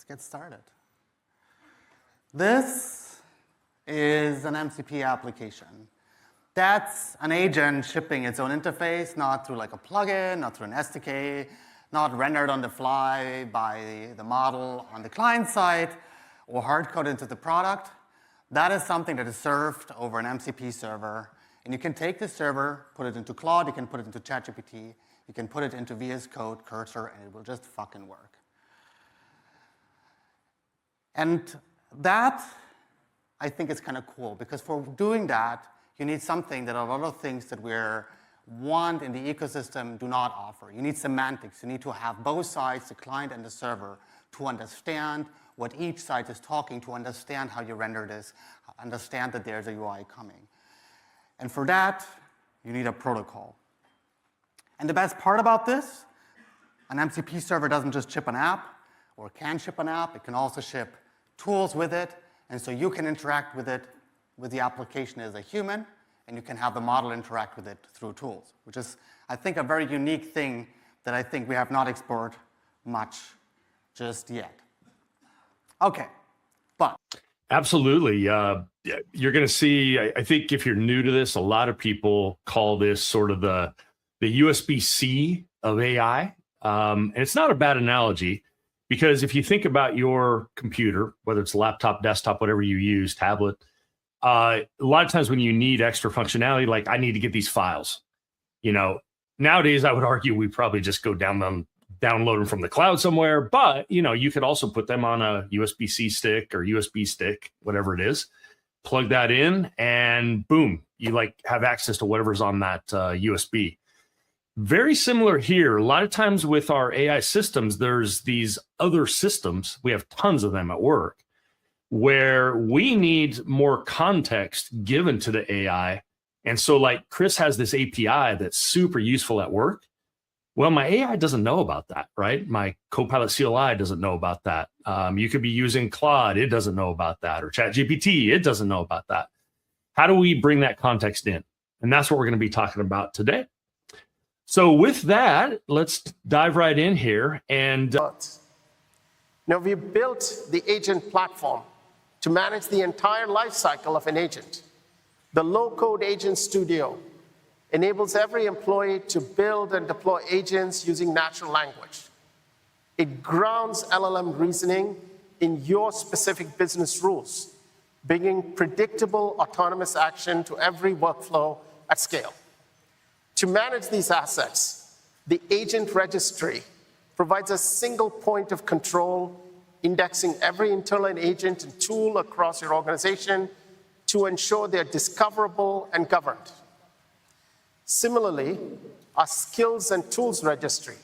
get started. This is an MCP application. That's an agent shipping its own interface, not through like a plugin, not through an SDK, not rendered on the fly by the model on the client side or hard-coded into the product. That is something that is served over an MCP server. And you can take this server, put it into Claude, you can put it into ChatGPT, you can put it into VS Code, Cursor, and it will just fucking work. And that, I think, is kind of cool, because for doing that, you need something that a lot of things that we want in the ecosystem do not offer. You need semantics. You need to have both sides, the client and the server, to understand what each side is talking, to understand how you render this, understand that there's a UI coming. And for that, you need a protocol. And the best part about this, an MCP server doesn't just ship an app, or can ship an app, it can also ship tools with it, and so you can interact with it, with the application as a human, and you can have the model interact with it through tools, which is, I think, a very unique thing that I think we have not explored much just yet. Okay, but. Absolutely. You're going to see, I think if you're new to this, a lot of people call this sort of the USB-C of AI. And it's not a bad analogy, because if you think about your computer, whether it's laptop, desktop, whatever you use, tablet, a lot of times when you need extra functionality, like I need to get these files, nowadays I would argue we probably just go download them from the cloud somewhere, but you could also put them on a USB-C stick or USB stick, whatever it is, plug that in, and boom, you have access to whatever's on that USB. Very similar here. A lot of times with our AI systems, there's these other systems, we have tons of them at work, where we need more context given to the AI. And so like Chris has this API that's super useful at work. Well, my AI doesn't know about that, right? My Copilot CLI doesn't know about that. You could be using Claude, it doesn't know about that, or ChatGPT, it doesn't know about that. How do we bring that context in? And that's what we're going to be talking about today. So with that, let's dive right in here. And now we built the agent platform to manage the entire life cycle of an agent. The low-code agent studio enables every employee to build and deploy agents using natural language. It grounds LLM reasoning in your specific business rules, bringing predictable autonomous action to every workflow at scale. To manage these assets, the agent registry provides a single point of control, indexing every internal agent and tool across your organization to ensure they're discoverable and governed. Similarly, our skills and tools registry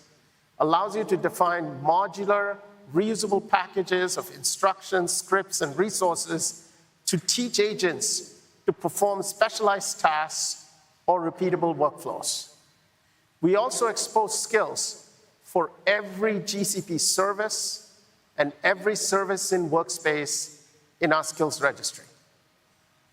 allows you to define modular, reusable packages of instructions, scripts, and resources to teach agents to perform specialized tasks or repeatable workflows. We also expose skills for every GCP service and every service in workspace in our skills registry.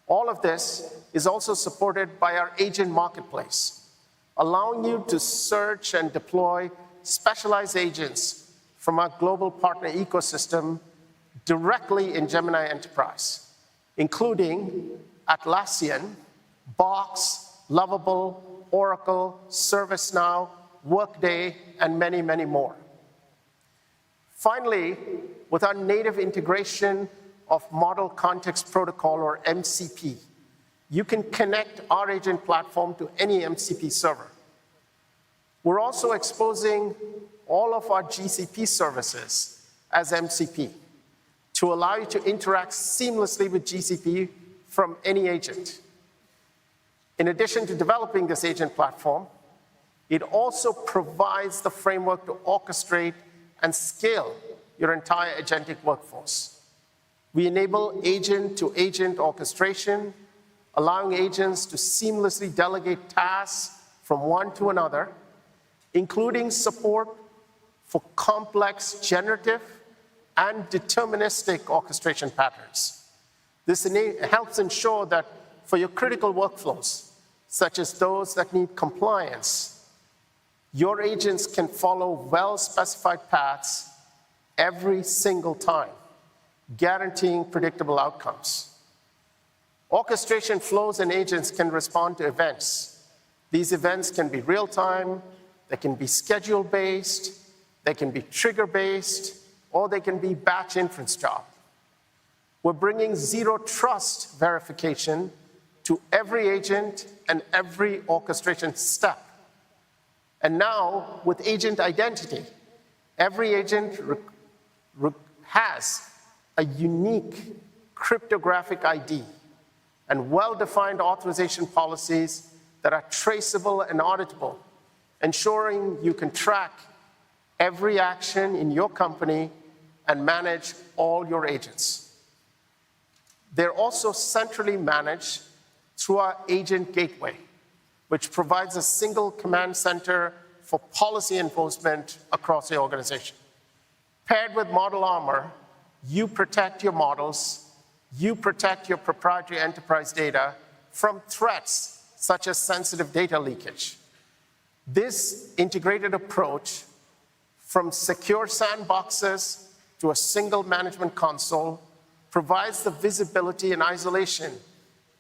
All of this is also supported by our agent marketplace, allowing you to search and deploy specialized agents from our global partner ecosystem directly in Gemini Enterprise, including Atlassian, Box, Lovable, Oracle, ServiceNow, Workday, and many, many more. Finally, with our native integration of Model Context Protocol, or MCP, you can connect our agent platform to any MCP server. We're also exposing all of our GCP services as MCP to allow you to interact seamlessly with GCP from any agent. In addition to developing this agent platform, it also provides the framework to orchestrate and scale your entire agentic workforce. We enable agent-to-agent orchestration, allowing agents to seamlessly delegate tasks from one to another, including support for complex generative and deterministic orchestration patterns. This helps ensure that for your critical workflows, such as those that need compliance, your agents can follow well-specified paths every single time, guaranteeing predictable outcomes. Orchestration flows and agents can respond to events. These events can be real-time, they can be schedule-based, they can be trigger-based, or they can be batch inference job. We're bringing zero trust verification to every agent and every orchestration step. And now, with agent identity, every agent has a unique cryptographic ID and well-defined authorization policies that are traceable and auditable, ensuring you can track every action in your company and manage all your agents. They're also centrally managed through our agent gateway, which provides a single command center for policy enforcement across the organization. Paired with Model Armor, you protect your models, you protect your proprietary enterprise data from threats such as sensitive data leakage. This integrated approach, from secure sandboxes to a single management console, provides the visibility and isolation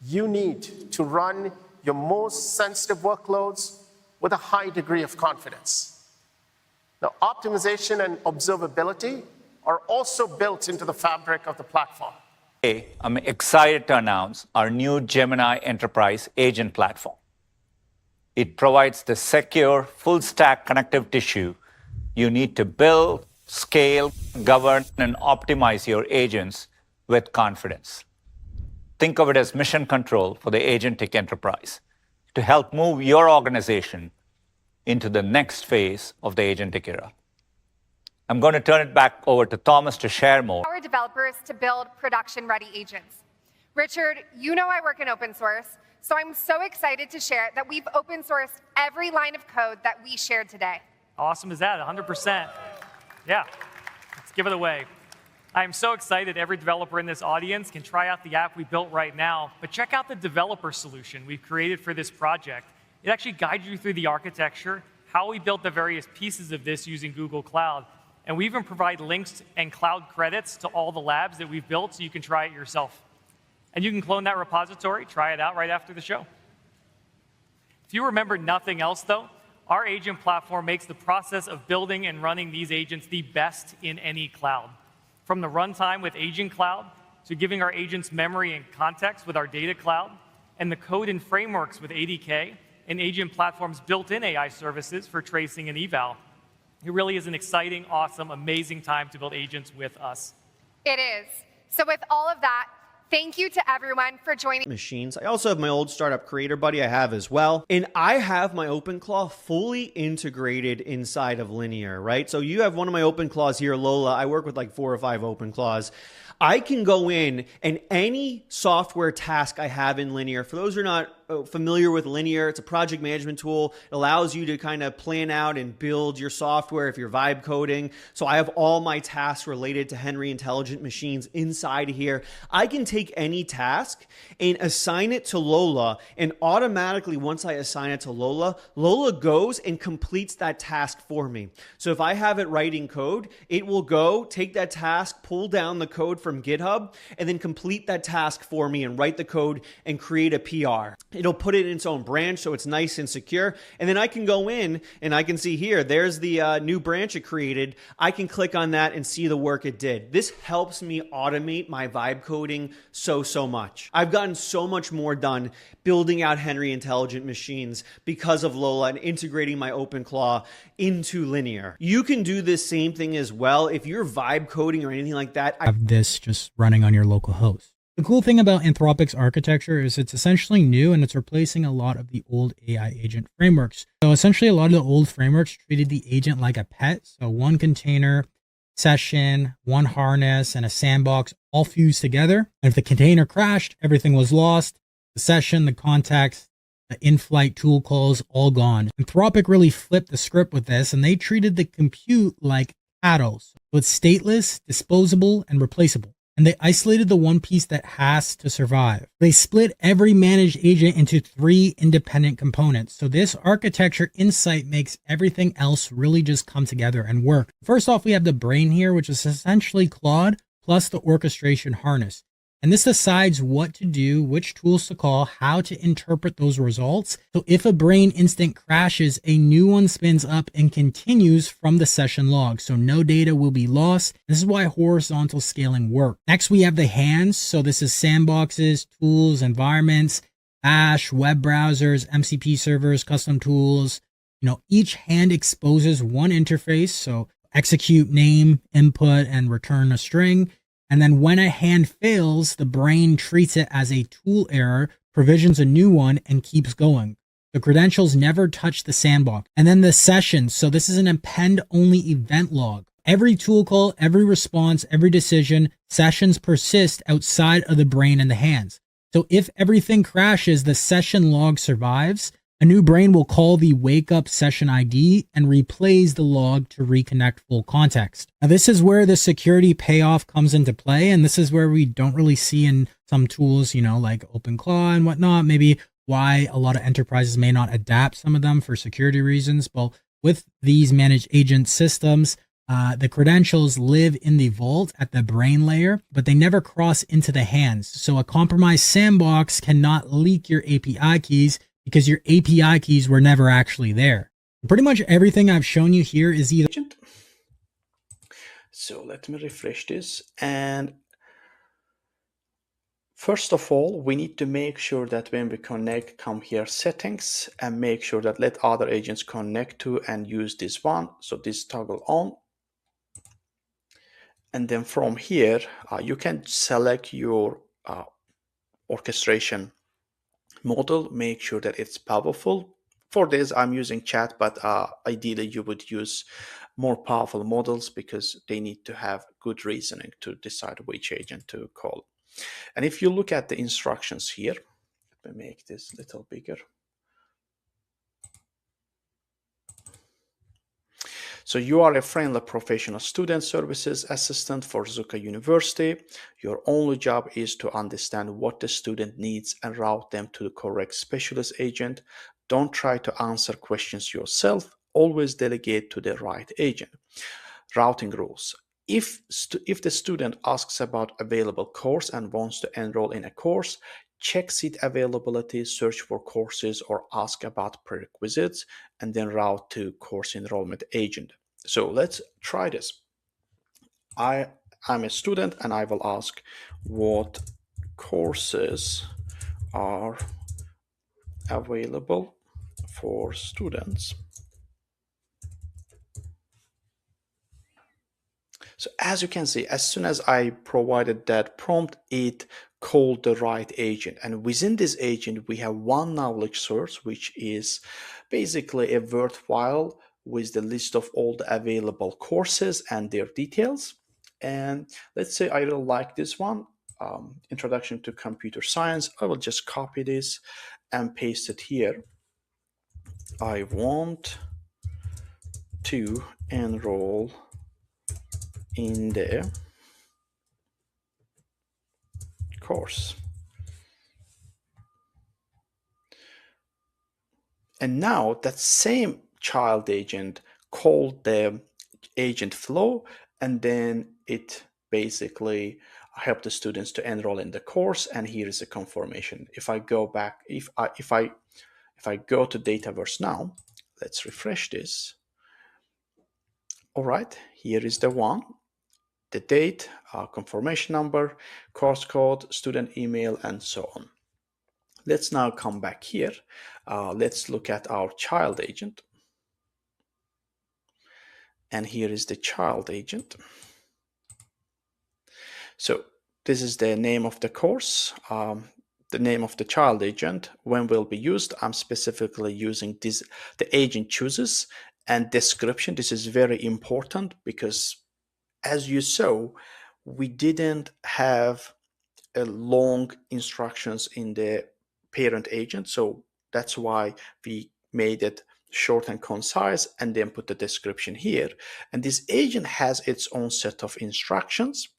you need to run your most sensitive workloads with a high degree of confidence. Now, optimization and observability are also built into the fabric of the platform. Today, I'm excited to announce our new Gemini Enterprise Agent platform. It provides the secure, full-stack connective tissue you need to build, scale, govern, and optimize your agents with confidence. Think of it as mission control for the agentic enterprise to help move your organization into the next phase of the agentic era. I'm going to turn it back over to Thomas to share more. Our developers to build production-ready agents. Richard, you know I work in open source, so I'm so excited to share that we've open sourced every line of code that we shared today. Awesome is that, 100%. Yeah, let's give it away. I'm so excited every developer in this audience can try out the app we built right now, but check out the developer solution we've created for this project. It actually guides you through the architecture, how we built the various pieces of this using Google Cloud, and we even provide links and cloud credits to all the labs that we've built so you can try it yourself. And you can clone that repository, try it out right after the show. If you remember nothing else, though, our agent platform makes the process of building and running these agents the best in any cloud. From the runtime with Agent Cloud, to giving our agents memory and context with our Data Cloud, and the code and frameworks with ADK, and Agent Platform's built-in AI services for tracing and eval. It really is an exciting, awesome, amazing time to build agents with us. It is. So with all of that, thank you to everyone for joining. Machines. I also have my old startup creator buddy I have as well. And I have my OpenClaw fully integrated inside of Linear, right? So you have one of my OpenClaws here, Lola. I work with like 4 or 5 OpenClaws. I can go in and any software task I have in Linear, for those who are not familiar with Linear, it's a project management tool. It allows you to kind of plan out and build your software if you're vibe coding. So I have all my tasks related to Henry Intelligent Machines inside here. I can take any task and assign it to Lola, and automatically once I assign it to Lola, Lola goes and completes that task for me. So if I have it writing code, it will go take that task, pull down the code from GitHub, and then complete that task for me and write the code and create a PR. It'll put it in its own branch so it's nice and secure. And then I can go in and I can see here, there's the new branch it created. I can click on that and see the work it did. This helps me automate my vibe coding so much. I've gotten so much more done building out Henry Intelligent Machines because of Lola and integrating my OpenClaw into Linear. You can do this same thing as well. If you're vibe coding or anything like that, have this just running on your local host. The cool thing about Anthropic's architecture is it's essentially new and it's replacing a lot of the old AI agent frameworks. So essentially a lot of the old frameworks treated the agent like a pet. So one container, session, one harness, and a sandbox all fused together. And if the container crashed, everything was lost. The session, the context, the in-flight tool calls, all gone. Anthropic really flipped the script with this, and they treated the compute like cattle. So it's stateless, disposable, and replaceable. and they isolated the one piece that has to survive. They split every managed agent into 3 independent components. So this architecture insight makes everything else really just come together and work. First off, we have the brain here, which is essentially Claude plus the orchestration harness. And this decides what to do, which tools to call, how to interpret those results. So if a brain instant crashes, a new one spins up and continues from the session log. So no data will be lost. This is why horizontal scaling works. Next, we have the hands. So this is sandboxes, tools, environments, Bash, web browsers, MCP servers, custom tools. Each hand exposes one interface. So execute, name, input, and return a string. And then when a hand fails, the brain treats it as a tool error, provisions a new one, and keeps going. The credentials never touch the sandbox. And then the sessions. So this is an append-only event log. Every tool call, every response, every decision, sessions persist outside of the brain and the hands. So if everything crashes, the session log survives. A new brain will call the wake up session ID and replays the log to reconnect full context. Now, this is where the security payoff comes into play. And this is where we don't really see in some tools, like OpenClaw and whatnot, maybe why a lot of enterprises may not adapt some of them for security reasons. Well, with these managed agent systems, the credentials live in the vault at the brain layer, but they never cross into the hands. So a compromised sandbox cannot leak your API keys because your API keys were never actually there. Pretty much everything I've shown you here is either. So let me refresh this. And first of all, we need to make sure that when we connect, come here settings and make sure that let other agents connect to and use this one. So this toggle on. And then from here, you can select your orchestration model, make sure that it's powerful. For this, I'm using chat, but ideally you would use more powerful models because they need to have good reasoning to decide which agent to call. And if you look at the instructions here, let me make this a little bigger. So you are a friendly professional student services assistant for Zuka University. Your only job is to understand what the student needs and route them to the correct specialist agent. Don't try to answer questions yourself. Always delegate to the right agent. Routing rules. If the student asks about available course and wants to enroll in a course, check seat availability, search for courses, or ask about prerequisites, and then route to course enrollment agent. So let's try this. I'm a student and I will ask what courses are available for students. So as you can see, as soon as I provided that prompt, it called the right agent. And within this agent, we have one knowledge source, which is basically a Word file with the list of all the available courses and their details. And let's say I really like this one, Introduction to Computer Science. I will just copy this and paste it here. I want to enroll in the course. And now that same child agent called the agent flow, and then it basically helped the students to enroll in the course. And here is a confirmation. If I go back, if I go to Dataverse now, let's refresh this. All right, here is the one, the date, confirmation number, course code, student email, and so on. Let's now come back here. Let's look at our child agent. And here is the child agent. So this is the name of the course, the name of the child agent. When will be used, I'm specifically using this, the agent chooses, and description. This is very important because as you saw, we didn't have a long instructions in the parent agent. So that's why we made it short and concise and then put the description here. And this agent has its own set of instructions.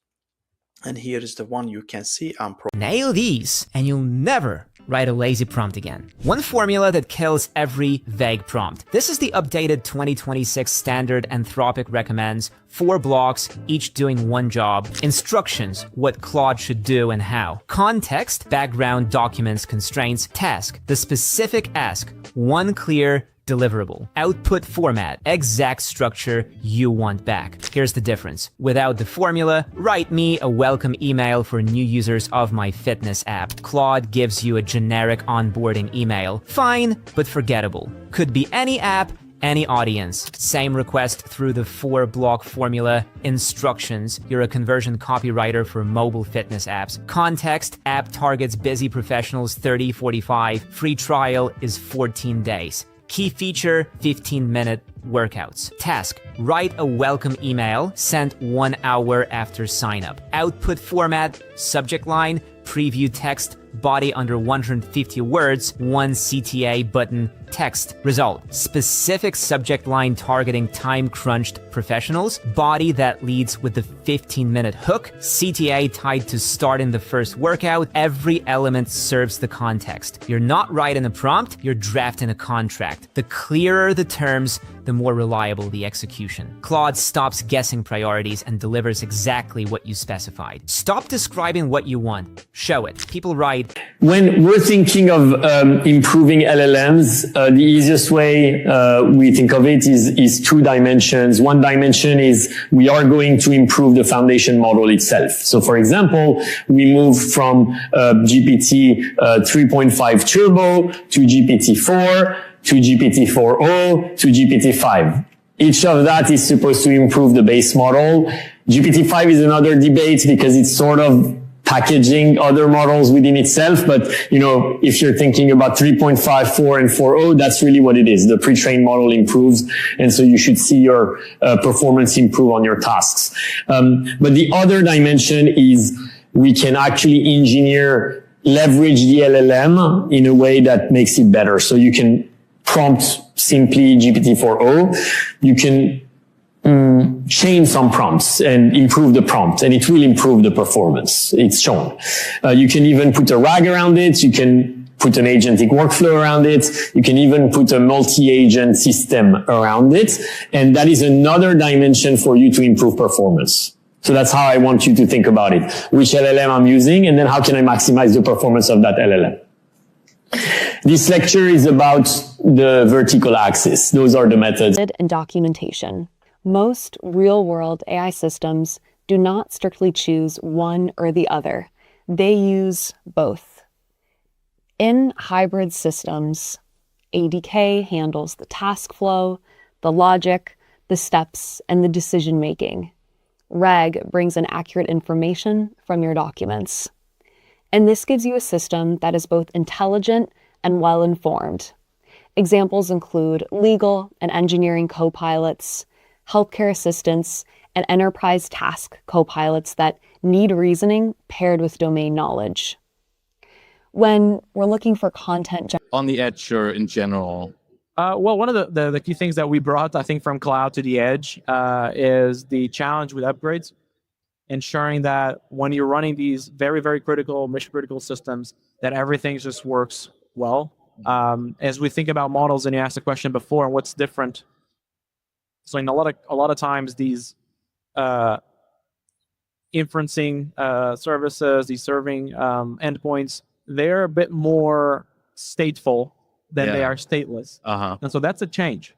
And here is the one you can see. Nail these, and you'll never write a lazy prompt again. One formula that kills every vague prompt. This is the updated 2026 standard Anthropic recommends. 4 blocks, each doing one job. Instructions, what Claude should do and how. Context, background, documents, constraints. Task, the specific ask. One clear deliverable. Output format, exact structure you want back. Here's the difference. Without the formula, write me a welcome email for new users of my fitness app. Claude gives you a generic onboarding email. Fine, but forgettable. Could be any app, any audience. Same request through the 4-block formula. Instructions, you're a conversion copywriter for mobile fitness apps. Context, app targets busy professionals 30-45. Free trial is 14 days. Key feature, 15-minute workouts. Task, write a welcome email sent 1 hour after sign up. Output format, subject line, preview text, body under 150 words, 1 CTA button, text. Result, specific subject line targeting time-crunched professionals, body that leads with the 15-minute hook, CTA tied to starting the first workout. Every element serves the context. You're not writing a prompt, you're drafting a contract. The clearer the terms, the more reliable the execution. Claude stops guessing priorities and delivers exactly what you specified. Stop describing what you want. Show it. People write, when we're thinking of improving LLMs, the easiest way we think of it is 2 dimensions. One dimension is we are going to improve the foundation model itself. So for example, we move from GPT 3.5 Turbo to GPT-4 to GPT-4o to GPT-5. Each of that is supposed to improve the base model. GPT-5 is another debate because it's sort of packaging other models within itself. But, if you're thinking about 3.5, 4, and 4.0, that's really what it is. The pre-trained model improves. And so you should see your performance improve on your tasks. But the other dimension is we can actually leverage the LLM in a way that makes it better. So you can prompt simply GPT-4o. You can change some prompts and improve the prompt, and it will improve the performance. It's shown. You can even put a RAG around it. You can put an agentic workflow around it. You can even put a multi-agent system around it. And that is another dimension for you to improve performance. So that's how I want you to think about it. Which LLM I'm using, and then how can I maximize the performance of that LLM? This lecture is about the vertical axis. Those are the methods. And documentation. Most real-world AI systems do not strictly choose one or the other. They use both. In hybrid systems, ADK handles the task flow, the logic, the steps, and the decision-making. RAG brings in accurate information from your documents. And this gives you a system that is both intelligent and well-informed. Examples include legal and engineering copilots, healthcare assistants, and enterprise task copilots that need reasoning paired with domain knowledge. When we're looking for content on the edge or in general? Well, one of the key things that we brought, I think, from cloud to the edge is the challenge with upgrades, ensuring that when you're running these very, very critical, mission-critical systems, that everything just works well. As we think about models, and you asked the question before, what's different? So in a lot of times, these inferencing services, these serving endpoints, they're a bit more stateful than they are stateless. And so that's a change.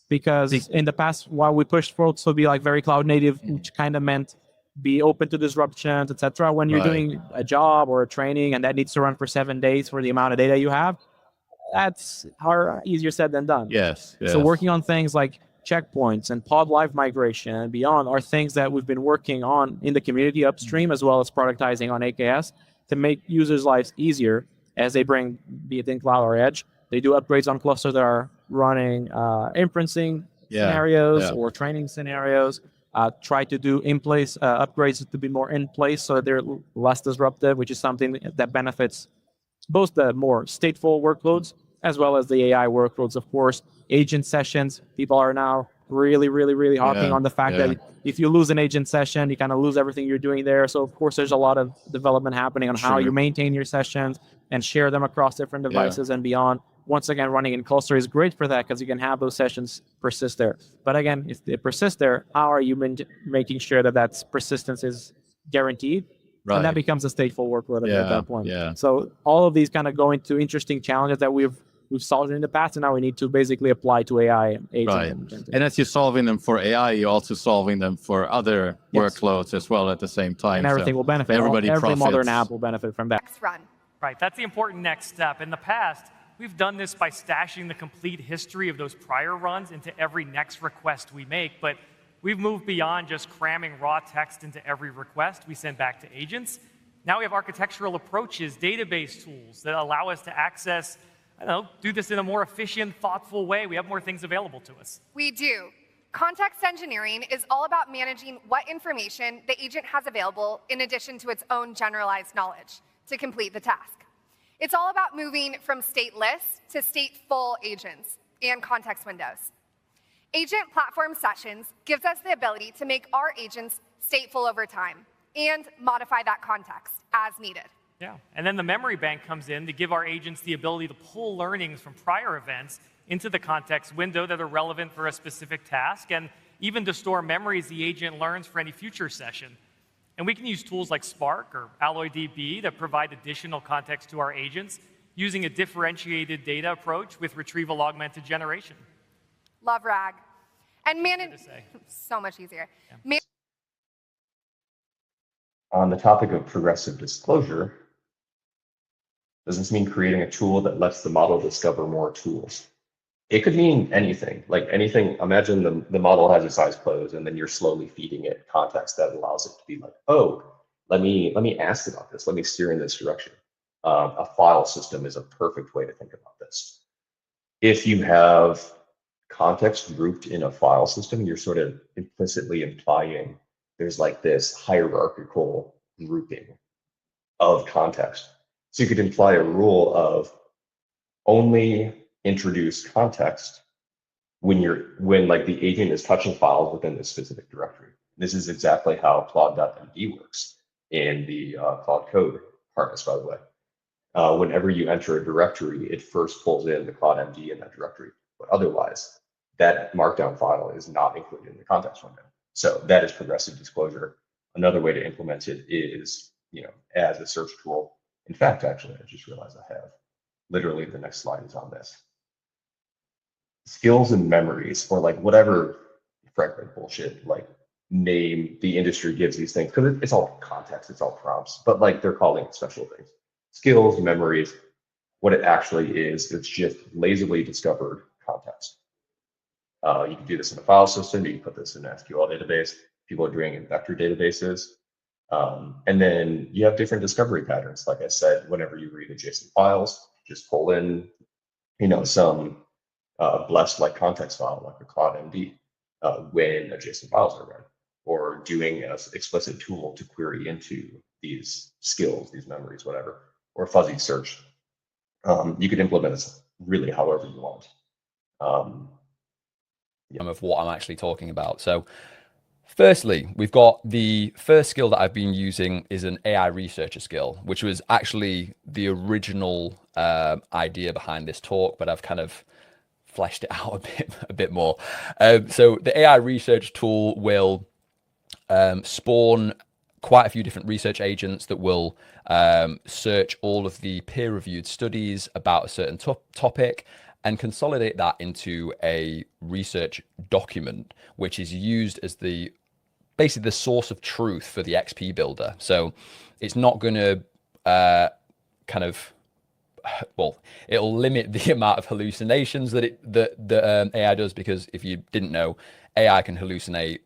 Because in the past, while we pushed for it to be like very cloud native, which kind of meant be open to disruptions, etc. When you're doing a job or a training and that needs to run for 7 days for the amount of data you have, that's easier said than done. Yes. So working on things like checkpoints and pod live migration and beyond are things that we've been working on in the community upstream, as well as productizing on AKS to make users' lives easier as they bring, be it in cloud or edge. They do upgrades on clusters that are running inferencing scenarios or training scenarios. Try to do in-place upgrades to be more in place so that they're less disruptive, which is something that benefits both the more stateful workloads as well as the AI workloads. Of course, agent sessions, people are now really harping Yeah, on the fact yeah. that if you lose an agent session, you kind of lose everything you're doing there. So of course, there's a lot of development happening on how Sure. you maintain your sessions and share them across different Yeah. devices and beyond. Once again, running in cluster is great for that because you can have those sessions persist there. But again, if they persist there, how are you making sure that that persistence is guaranteed? And that Right. becomes a stateful workload at Yeah, that point. yeah. So all of these kind of go into interesting challenges that we've solved in the past, and now we need to basically apply to AI agents. Right. And as you're solving them for AI, you're also solving them for other workloads as well at the same time. And everything So will benefit. Everybody Every modern profits. app will benefit from that. Next run. Right, that's the important next step. In the past, we've done this by stashing the complete history of those prior runs into every next request we make, but we've moved beyond just cramming raw text into every request we send back to agents. Now we have architectural approaches, database tools that allow us to access, do this in a more efficient, thoughtful way. We have more things available to us. We do. Context engineering is all about managing what information the agent has available in addition to its own generalized knowledge to complete the task. It's all about moving from stateless to stateful agents and context windows. Agent platform sessions gives us the ability to make our agents stateful over time and modify that context as needed. Yeah, and then the memory bank comes in to give our agents the ability to pull learnings from prior events into the context window that are relevant for a specific task, and even to store memories the agent learns for any future session. And we can use tools like Spark or AlloyDB that provide additional context to our agents using a differentiated data approach with retrieval augmented generation. Love RAG. And so much easier. On the topic of progressive disclosure, does this mean creating a tool that lets the model discover more tools? It could mean anything, like anything. Imagine the model has its eyes closed and then you're slowly feeding it context that allows it to be like, oh, let me ask about this. Let me steer in this direction. A file system is a perfect way to think about this. If you have context grouped in a file system, you're sort of implicitly implying there's like this hierarchical grouping of context. So you could imply a rule of only introduce context when like the agent is touching files within this specific directory. This is exactly how Claude.md works in the Claude Code harness, by the way. Whenever you enter a directory, it first pulls in the ClaudMD in that directory, but otherwise, that markdown file is not included in the context window. So that is progressive disclosure. Another way to implement it is, as a search tool. In fact, actually, I just realized I have literally the next slide is on this. Skills and memories, or like whatever fragment bullshit, like name the industry gives these things, because it's all context, it's all prompts, but like they're calling it special things. Skills, memories, what it actually is, it's just lazily discovered context. You can do this in a file system, you can put this in an SQL database, people are doing it in vector databases. And then you have different discovery patterns. Like I said, whenever you read adjacent files, just pull in, some blessed like context file, like a ClaudMD, when adjacent files are read, or doing an explicit tool to query into these skills, these memories, whatever, or fuzzy search. You could implement this really however you want. Of what I'm actually talking about. So firstly, we've got the first skill that I've been using is an AI researcher skill, which was actually the original idea behind this talk, but I've kind of fleshed it out a bit more. So the AI research tool will spawn quite a few different research agents that will search all of the peer-reviewed studies about a certain topic and consolidate that into a research document, which is used as basically the source of truth for the XP builder. So it's not going to it'll limit the amount of hallucinations that AI does, because if you didn't know, AI can hallucinate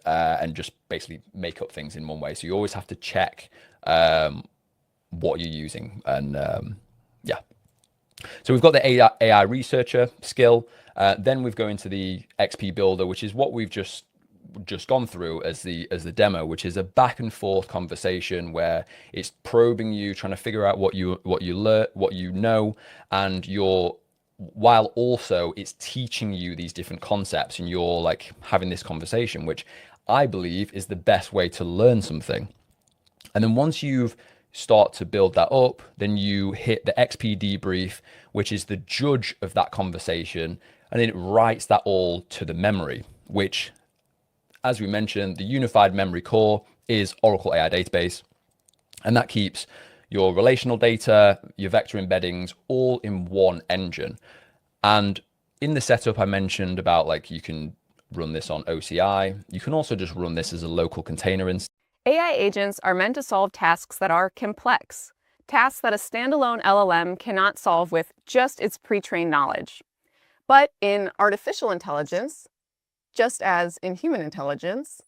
and just basically make up things in one way. So you always have to check what you're using. And so we've got the AI researcher skill. Then we've go into the XP builder, which is what we've just gone through as the demo, which is a back and forth conversation where it's probing you, trying to figure out what you know, and you're while also it's teaching you these different concepts and you're like having this conversation, which I believe is the best way to learn something. And then once you've start to build that up, then you hit the XP debrief, which is the judge of that conversation, and then it writes that all to the memory, which, as we mentioned, the unified memory core is Oracle AI database, and that keeps your relational data, your vector embeddings, all in one engine. And in the setup I mentioned about, like, you can run this on OCI, you can also just run this as a local container instance. AI agents are meant to solve tasks that are complex, tasks that a standalone LLM cannot solve with just its pre-trained knowledge. But in artificial intelligence, just as in human intelligence,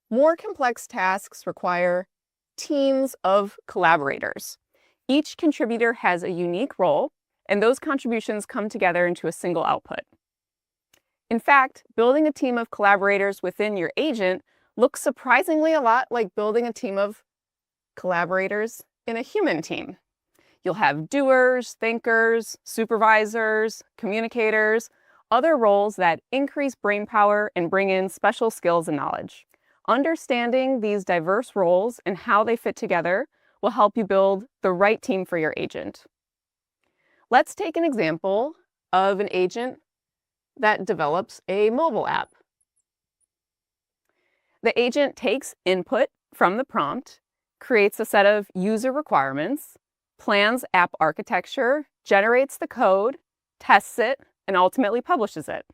more complex tasks require teams of collaborators. Each contributor has a unique role, and those contributions come together into a single output. In fact, building a team of collaborators within your agent looks surprisingly a lot like building a team of collaborators in a human team. You'll have doers, thinkers, supervisors, communicators, other roles that increase brainpower and bring in special skills and knowledge. Understanding these diverse roles and how they fit together will help you build the right team for your agent. Let's take an example of an agent that develops a mobile app. The agent takes input from the prompt, creates a set of user requirements, plans app architecture, generates the code, tests it, and ultimately publishes it.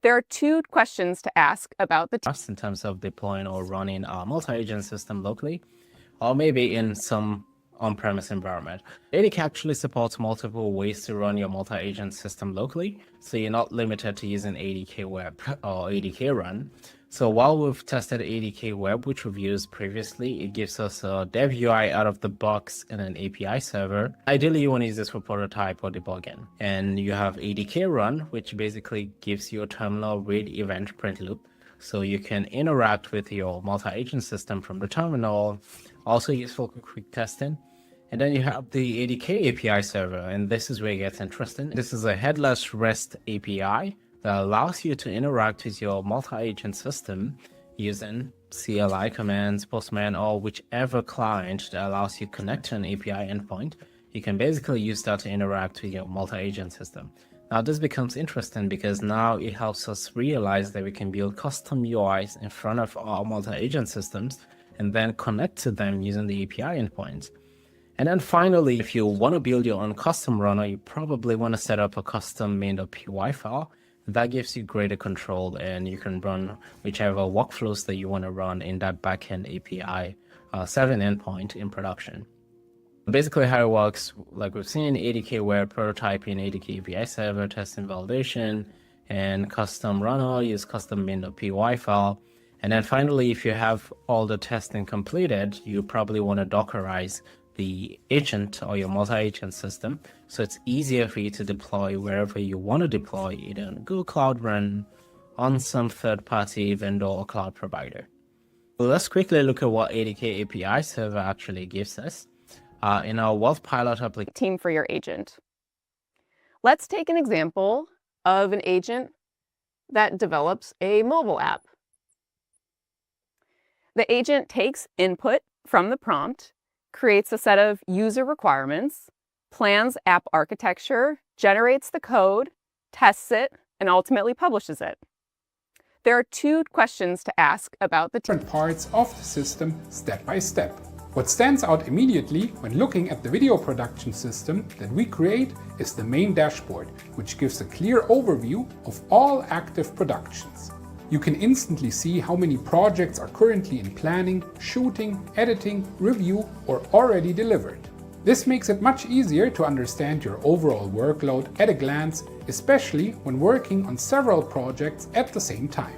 There are two questions to ask about the trust in terms of deploying or running a multi-agent system locally, or maybe in some on-premise environment. ADK actually supports multiple ways to run your multi-agent system locally, so you're not limited to using ADK Web or ADK Run. So while we've tested ADK Web, which we've used previously, it gives us a dev UI out of the box in an API server. Ideally, you want to use this for prototype or debugging. And you have ADK Run, which basically gives you a terminal read event print loop. So you can interact with your multi-agent system from the terminal, also useful for quick testing. And then you have the ADK API server, and this is where it gets interesting. This is a headless REST API that allows you to interact with your multi-agent system using CLI commands, Postman, or whichever client that allows you to connect to an API endpoint. You can basically use that to interact with your multi-agent system. Now this becomes interesting because now it helps us realize that we can build custom UIs in front of our multi-agent systems and then connect to them using the API endpoints. And then finally, if you want to build your own custom runner, you probably want to set up a custom main.py file. That gives you greater control, and you can run whichever workflows that you want to run in that backend API 7 endpoint in production. Basically how it works, like we've seen, ADK Web prototyping, ADK API server, testing validation, and custom runner, use custom main.py file. And then finally, if you have all the testing completed, you probably want to Dockerize the agent or your multi-agent system, so it's easier for you to deploy wherever you want to deploy, either on Google Cloud Run, on some third-party vendor or cloud provider. So let's quickly look at what ADK API server actually gives us. In our Wealth Pilot application team for your agent. Let's take an example of an agent that develops a mobile app. The agent takes input from the prompt, creates a set of user requirements, plans app architecture, generates the code, tests it, and ultimately publishes it. There are two questions to ask about the different parts of the system step by step. What stands out immediately when looking at the video production system that we create is the main dashboard, which gives a clear overview of all active productions. You can instantly see how many projects are currently in planning, shooting, editing, review, or already delivered. This makes it much easier to understand your overall workload at a glance, especially when working on several projects at the same time.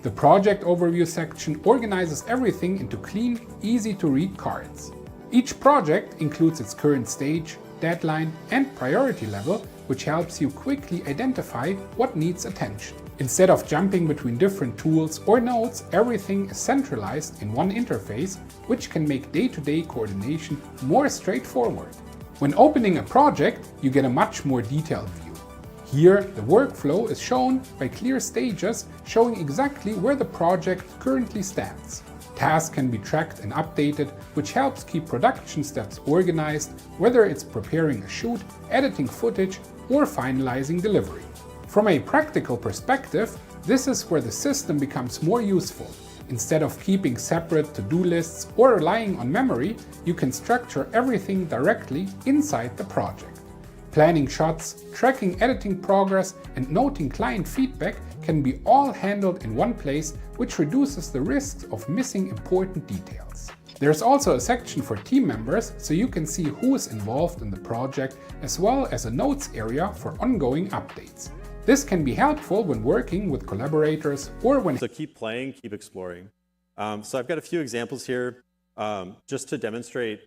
The project overview section organizes everything into clean, easy-to-read cards. Each project includes its current stage, deadline, and priority level, which helps you quickly identify what needs attention. Instead of jumping between different tools or nodes, everything is centralized in one interface, which can make day-to-day coordination more straightforward. When opening a project, you get a much more detailed view. Here, the workflow is shown by clear stages showing exactly where the project currently stands. Tasks can be tracked and updated, which helps keep production steps organized, whether it's preparing a shoot, editing footage, or finalizing delivery. From a practical perspective, this is where the system becomes more useful. Instead of keeping separate to-do lists or relying on memory, you can structure everything directly inside the project. Planning shots, tracking editing progress, and noting client feedback can be all handled in one place, which reduces the risks of missing important details. There's also a section for team members, so you can see who's involved in the project, as well as a notes area for ongoing updates. This can be helpful when working with collaborators or when... So keep playing, keep exploring. So I've got a few examples here just to demonstrate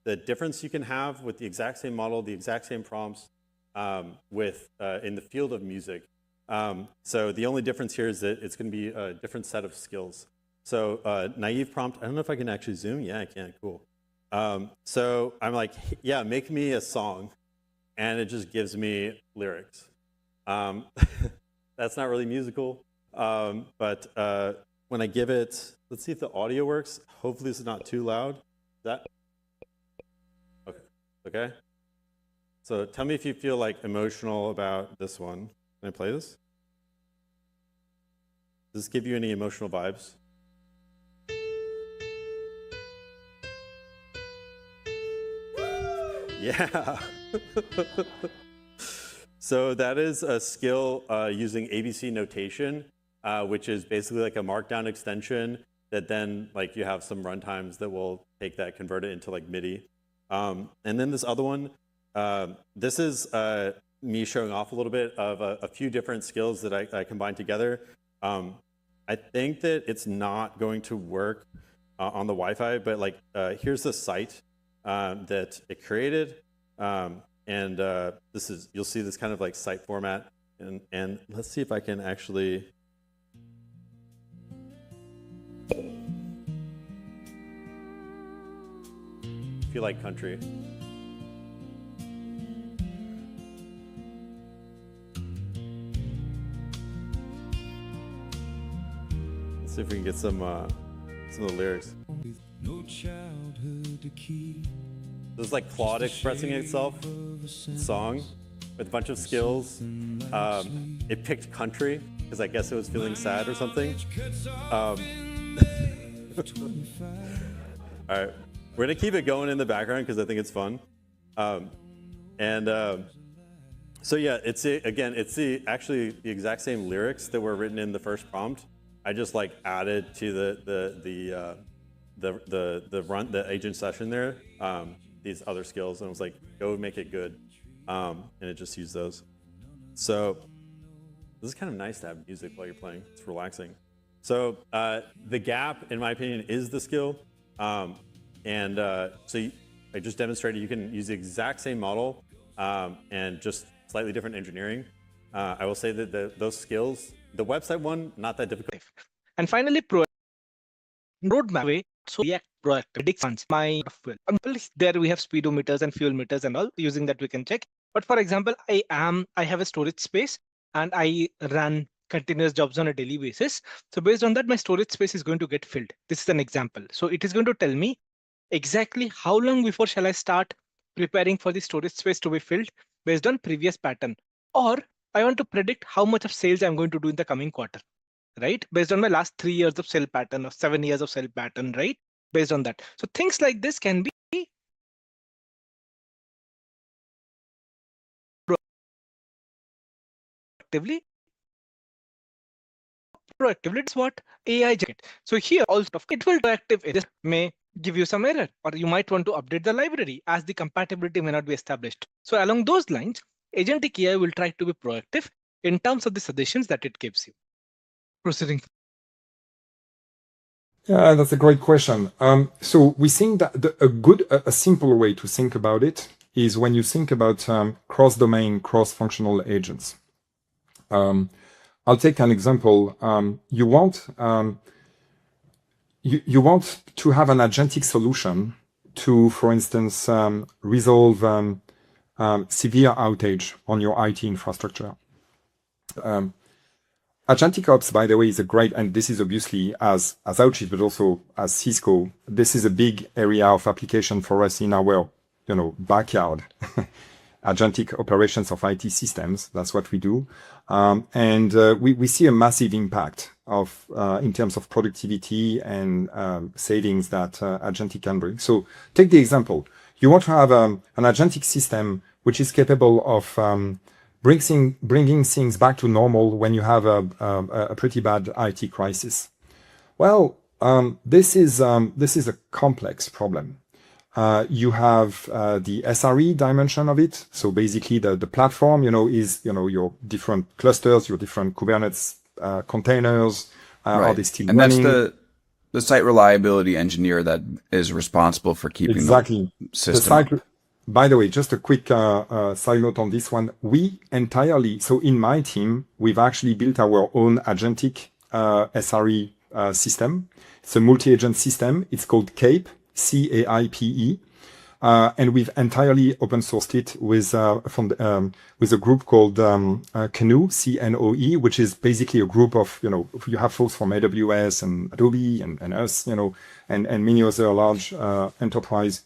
the difference you can have with the exact same model, the exact same prompts in the field of music. So the only difference here is that it's going to be a different set of skills. So naive prompt, I don't know if I can actually zoom. Yeah, I can, cool. So I'm like, yeah, make me a song. And it just gives me lyrics. That's not really musical. But when I give it, let's see if the audio works. Hopefully this is not too loud. That, okay. So tell me if you feel like emotional about this one. Can I play this? Does this give you any emotional vibes? Yeah. So that is a skill using ABC notation, which is basically like a markdown extension that then like you have some runtimes that will take that, convert it into like MIDI. And then this other one, this is me showing off a little bit of a few different skills that I combined together. I think that it's not going to work on the Wi-Fi, but like here's the site that it created. And this is, you'll see this kind of like site format. And let's see if I can actually. If you like country. Let's see if we can get some of the lyrics. This is like Claude expressing itself, song, with a bunch of skills. It picked country, because I guess it was feeling sad or something. All right, we're gonna keep it going in the background because I think it's fun. So yeah, it's actually the exact same lyrics that were written in the first prompt. I just like added to the agent session there. These other skills, and I was like, go make it good. And it just used those. So this is kind of nice to have music while you're playing. It's relaxing. So the gap, in my opinion, is the skill. I just demonstrated you can use the exact same model and just slightly different engineering. I will say that those skills, the website one, not that difficult. And finally, roadmap way. So React proactive predicts my fuel. There we have speedometers and fuel meters and all. Using that we can check. But for example, I have a storage space and I run continuous jobs on a daily basis. So based on that, my storage space is going to get filled. This is an example. So it is going to tell me exactly how long before shall I start preparing for the storage space to be filled based on previous pattern. Or I want to predict how much of sales I'm going to do in the coming quarter, right? Based on my last 3 years of sale pattern or 7 years of sale pattern, right? Based on that. So things like this can be proactively. It's what AI get. So here also it will proactive. It may give you some error, or you might want to update the library as the compatibility may not be established. So along those lines, agentic AI will try to be proactive in terms of the suggestions that it gives you. Proceeding. Yeah, that's a great question. So we think that a simple way to think about it is when you think about cross-domain, cross-functional agents. I'll take an example. You want to have an agentic solution to, for instance, resolve severe outage on your IT infrastructure. Agentic Ops, by the way, is a great, and this is obviously as Ouchie, but also as Cisco, this is a big area of application for us in our, backyard. Agentic operations of IT systems, that's what we do. We see a massive impact of in terms of productivity and savings that agentic can bring. So take the example. You want to have an agentic system which is capable of bringing things back to normal when you have a pretty bad IT crisis. Well, this is a complex problem. You have the SRE dimension of it. So basically, the platform, is your different clusters, your different Kubernetes containers. Are they still running? And that's the site reliability engineer that is responsible for keeping the system. By the way, just a quick side note on this one. So in my team, we've actually built our own agentic SRE system. It's a multi-agent system. It's called CAPE, C-A-I-P-E. And we've entirely open sourced it with a group called Canoe, C-N-O-E, which is basically a group of, you have folks from AWS and Adobe and us, and many other large enterprise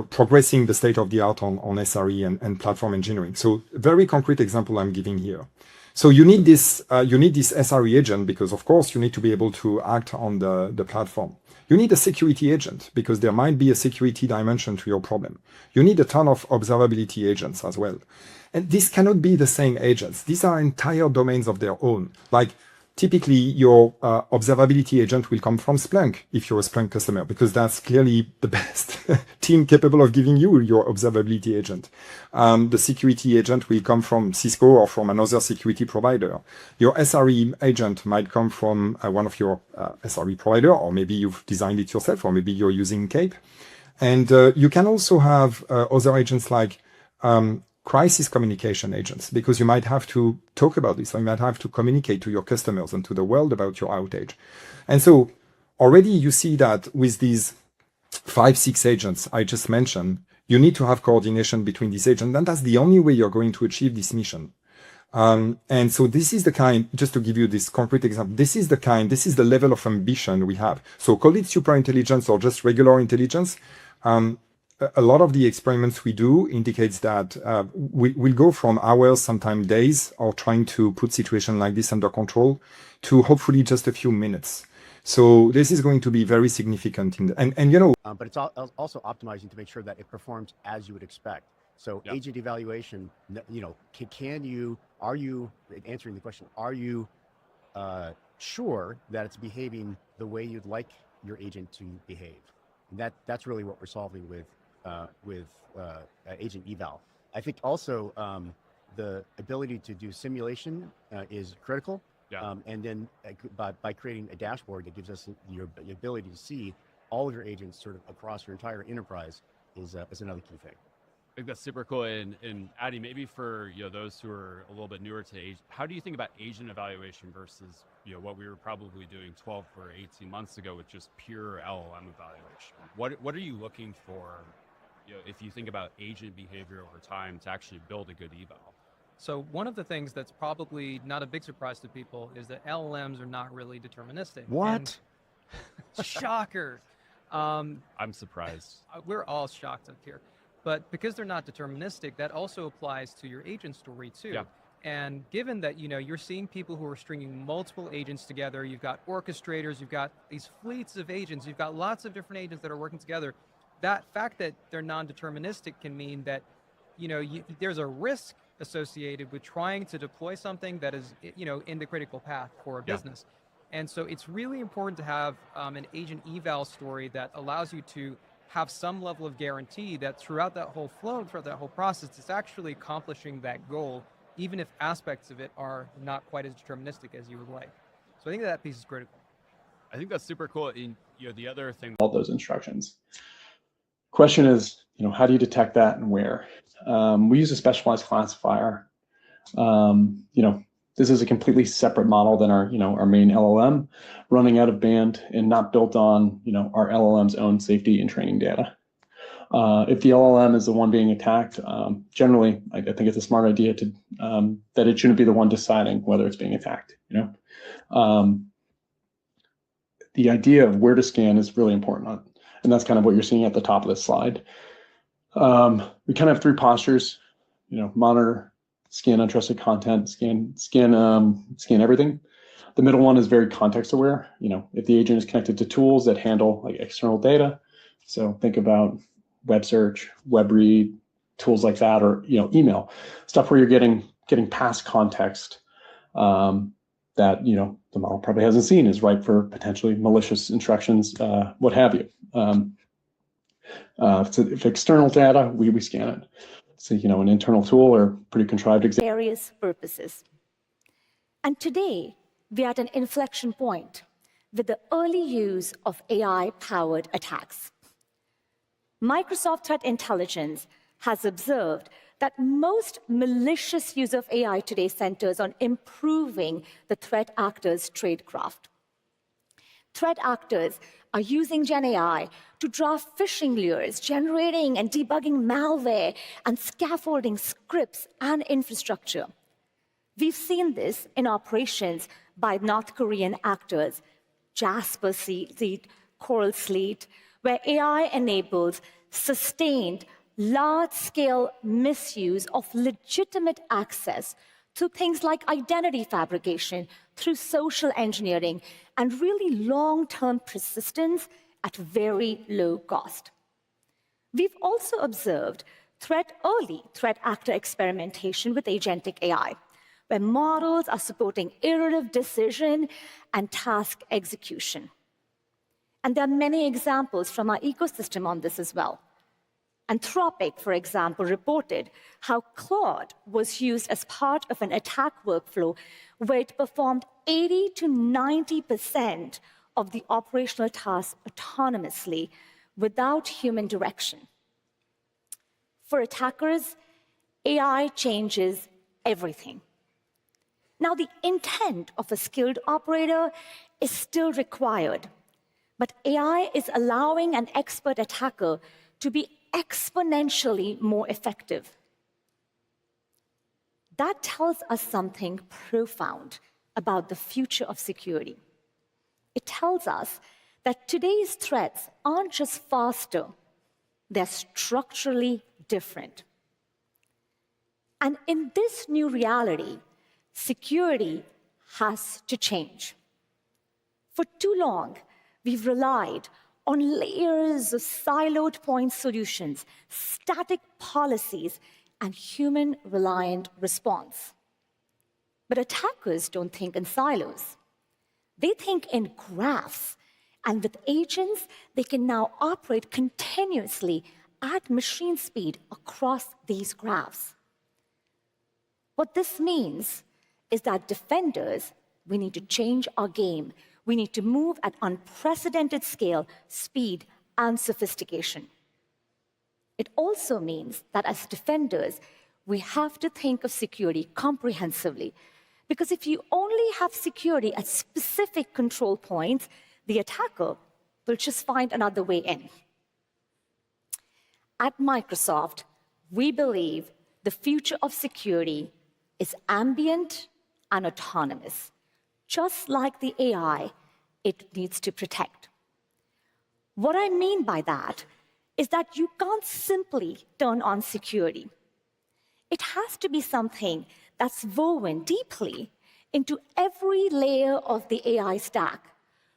progressing the state of the art on SRE and platform engineering. So very concrete example I'm giving here. So you need this SRE agent because of course you need to be able to act on the platform. You need a security agent because there might be a security dimension to your problem. You need a ton of observability agents as well. And these cannot be the same agents. These are entire domains of their own. Like typically your observability agent will come from Splunk if you're a Splunk customer, because that's clearly the best team capable of giving you your observability agent. The security agent will come from Cisco or from another security provider. Your SRE agent might come from one of your SRE provider, or maybe you've designed it yourself, or maybe you're using CAPE. And you can also have other agents like crisis communication agents, because you might have to talk about this, or you might have to communicate to your customers and to the world about your outage. And so already you see that with these 5-6 agents I just mentioned, you need to have coordination between these agents, and that's the only way you're going to achieve this mission. And so this is the kind, just to give you this concrete example, this is the level of ambition we have. So call it super intelligence or just regular intelligence. A lot of the experiments we do indicates that we'll go from hours, sometimes days, of trying to put situation like this under control to hopefully just a few minutes. So this is going to be very significant. But it's also optimizing to make sure that it performs as you would expect. So agent evaluation, are you answering the question, are you sure that it's behaving the way you'd like your agent to behave? And that's really what we're solving with agent eval. I think also the ability to do simulation is critical. And then by creating a dashboard that gives us the ability to see all of your agents sort of across your entire enterprise is another key thing. I think that's super cool. And Addy, maybe for those who are a little bit newer to agent, how do you think about agent evaluation versus what we were probably doing 12 or 18 months ago with just pure LLM evaluation? What are you looking for if you think about agent behavior over time to actually build a good eval? So one of the things that's probably not a big surprise to people is that LLMs are not really deterministic. What? Shocker. I'm surprised. We're all shocked up here. But because they're not deterministic, that also applies to your agent story too. Yeah. And given that you're seeing people who are stringing multiple agents together, you've got orchestrators, you've got these fleets of agents, you've got lots of different agents that are working together. That fact that they're non-deterministic can mean that there's a risk associated with trying to deploy something that is in the critical path for a business. And so it's really important to have an agent eval story that allows you to have some level of guarantee that throughout that whole flow, throughout that whole process, it's actually accomplishing that goal, even if aspects of it are not quite as deterministic as you would like. So I think that piece is critical. I think that's super cool. And the other thing, all those instructions. Question is, how do you detect that and where? We use a specialized classifier. This is a completely separate model than our main LLM, running out of band and not built on, our LLM's own safety and training data. If the LLM is the one being attacked, generally, I think it's a smart idea to that it shouldn't be the one deciding whether it's being attacked. The idea of where to scan is really important, and that's kind of what you're seeing at the top of this slide. We kind of have three postures: monitor, scan untrusted content, scan everything. The middle one is very context aware. If the agent is connected to tools that handle like external data, so think about web search, web read, tools like that, or email stuff where you're getting past context that the model probably hasn't seen, is ripe for potentially malicious instructions, what have you. If external data, we scan it. So an internal tool or pretty contrived example. Various purposes. And today we are at an inflection point with the early use of AI-powered attacks. Microsoft Threat Intelligence has observed that most malicious use of AI today centers on improving the threat actors' tradecraft. Threat actors are using Gen AI to draft phishing lures, generating and debugging malware, and scaffolding scripts and infrastructure. We've seen this in operations by North Korean actors, Jasper Seed, Coral Sleet, where AI enables sustained, large-scale misuse of legitimate access to things like identity fabrication, through social engineering, and really long-term persistence at very low cost. We've also observed early threat actor experimentation with agentic AI, where models are supporting iterative decision and task execution. And there are many examples from our ecosystem on this as well. Anthropic, for example, reported how Claude was used as part of an attack workflow where it performed 80 to 90% of the operational tasks autonomously without human direction. For attackers, AI changes everything. Now, the intent of a skilled operator is still required, but AI is allowing an expert attacker to be exponentially more effective. That tells us something profound about the future of security. It tells us that today's threats aren't just faster, they're structurally different. And in this new reality, security has to change. For too long, we've relied on layers of siloed point solutions, static policies, and human-reliant response. But attackers don't think in silos. They think in graphs, and with agents, they can now operate continuously at machine speed across these graphs. What this means is that defenders, we need to change our game. We need to move at unprecedented scale, speed, and sophistication. It also means that as defenders, we have to think of security comprehensively. Because if you only have security at specific control points, the attacker will just find another way in. At Microsoft, we believe the future of security is ambient and autonomous. Just like the AI, it needs to protect. What I mean by that is that you can't simply turn on security. It has to be something that's woven deeply into every layer of the AI stack,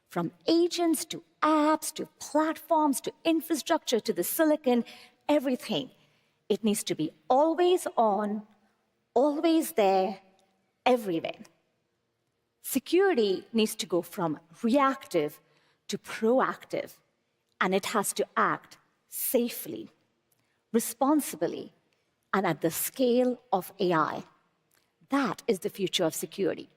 from agents to apps to platforms to infrastructure to the silicon, everything. It needs to be always on, always there, everywhere. Security needs to go from reactive to proactive, and it has to act safely, responsibly, and at the scale of AI. That is the future of security.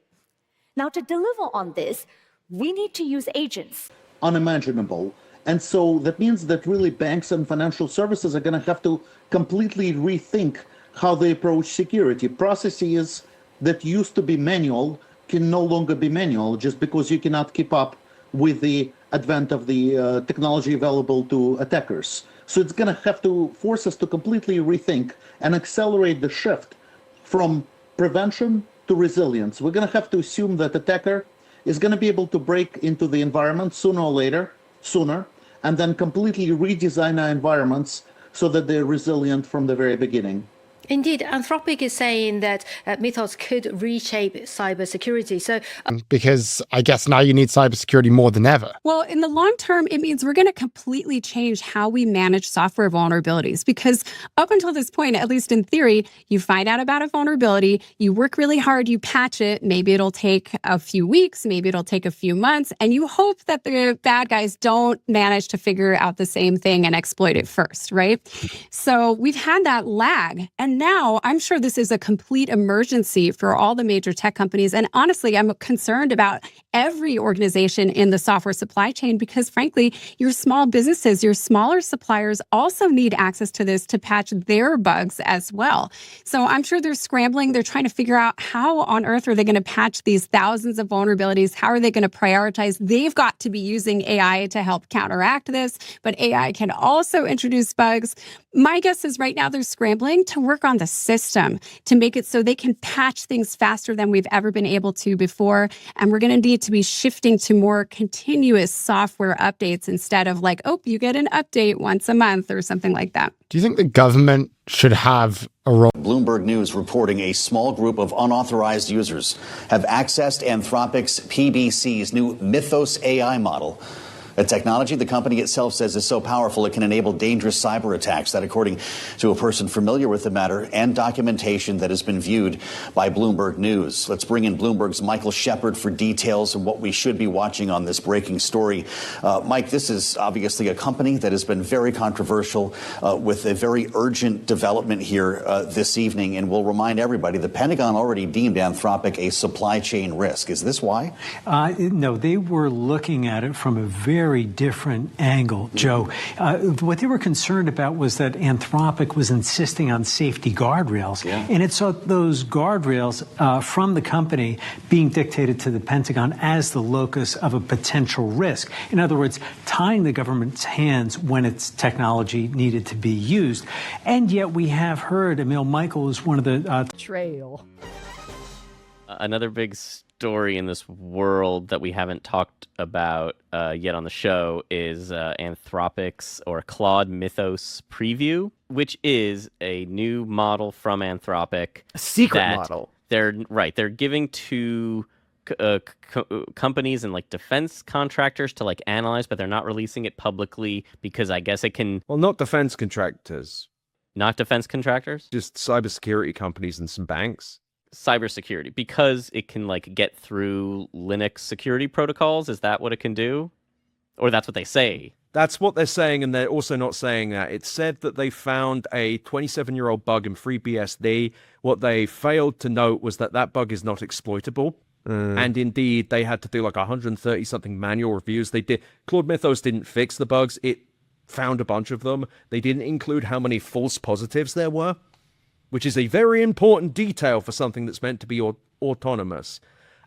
Now, to deliver on this, we need to use agents. Unimaginable. And so that means that really banks and financial services are going to have to completely rethink how they approach security. Processes that used to be manual can no longer be manual just because you cannot keep up with the advent of the technology available to attackers. So it's going to have to force us to completely rethink and accelerate the shift from prevention to resilience. We're going to have to assume that attacker is going to be able to break into the environment sooner, and then completely redesign our environments so that they're resilient from the very beginning. Indeed, Anthropic is saying that Mythos could reshape cybersecurity. So, because I guess now you need cybersecurity more than ever. Well, in the long term, it means we're going to completely change how we manage software vulnerabilities. Because up until this point, at least in theory, you find out about a vulnerability, you work really hard, you patch it. Maybe it'll take a few weeks, maybe it'll take a few months, and you hope that the bad guys don't manage to figure out the same thing and exploit it first, right? So we've had that lag. And now I'm sure this is a complete emergency for all the major tech companies. And honestly, I'm concerned about every organization in the software supply chain because, frankly, your small businesses, your smaller suppliers also need access to this to patch their bugs as well. So I'm sure they're scrambling. They're trying to figure out how on earth are they going to patch these thousands of vulnerabilities? How are they going to prioritize? They've got to be using AI to help counteract this, but AI can also introduce bugs. My guess is right now they're scrambling to work on the system to make it so they can patch things faster than we've ever been able to before. And we're going to need to be shifting to more continuous software updates instead of like, oh, you get an update once a month or something like that. Do you think the government should have a role? Bloomberg News reporting a small group of unauthorized users have accessed Anthropic's PBC's new Mythos AI model. A technology the company itself says is so powerful it can enable dangerous cyber attacks. That, according to a person familiar with the matter and documentation that has been viewed by Bloomberg News. Let's bring in Bloomberg's Michael Shepard for details of what we should be watching on this breaking story. Mike, this is obviously a company that has been very controversial with a very urgent development here this evening. And we'll remind everybody the Pentagon already deemed Anthropic a supply chain risk. Is this why? No, they were looking at it from a very different angle, Joe. What they were concerned about was that Anthropic was insisting on safety guardrails, and it saw those guardrails from the company being dictated to the Pentagon as the locus of a potential risk. In other words, tying the government's hands when its technology needed to be used. And yet we have heard, Emil Michael is one of the... Trail. Another big story in this world that we haven't talked about yet on the show is Anthropic's or Claude Mythos preview, which is a new model from Anthropic. A secret model. They're giving to companies and like defense contractors to like analyze, but they're not releasing it publicly because I guess it can... Well, not defense contractors. Not defense contractors? Just cybersecurity companies and some banks. Cybersecurity, because it can like get through Linux security protocols. Is that what it can do? Or that's what they say? That's what they're saying, and they're also not saying that. It said that they found a 27-year-old bug in FreeBSD. What they failed to note was that that bug is not exploitable. And indeed, they had to do like 130-something manual reviews. They did. Claude Mythos didn't fix the bugs. It found a bunch of them. They didn't include how many false positives there were, which is a very important detail for something that's meant to be autonomous.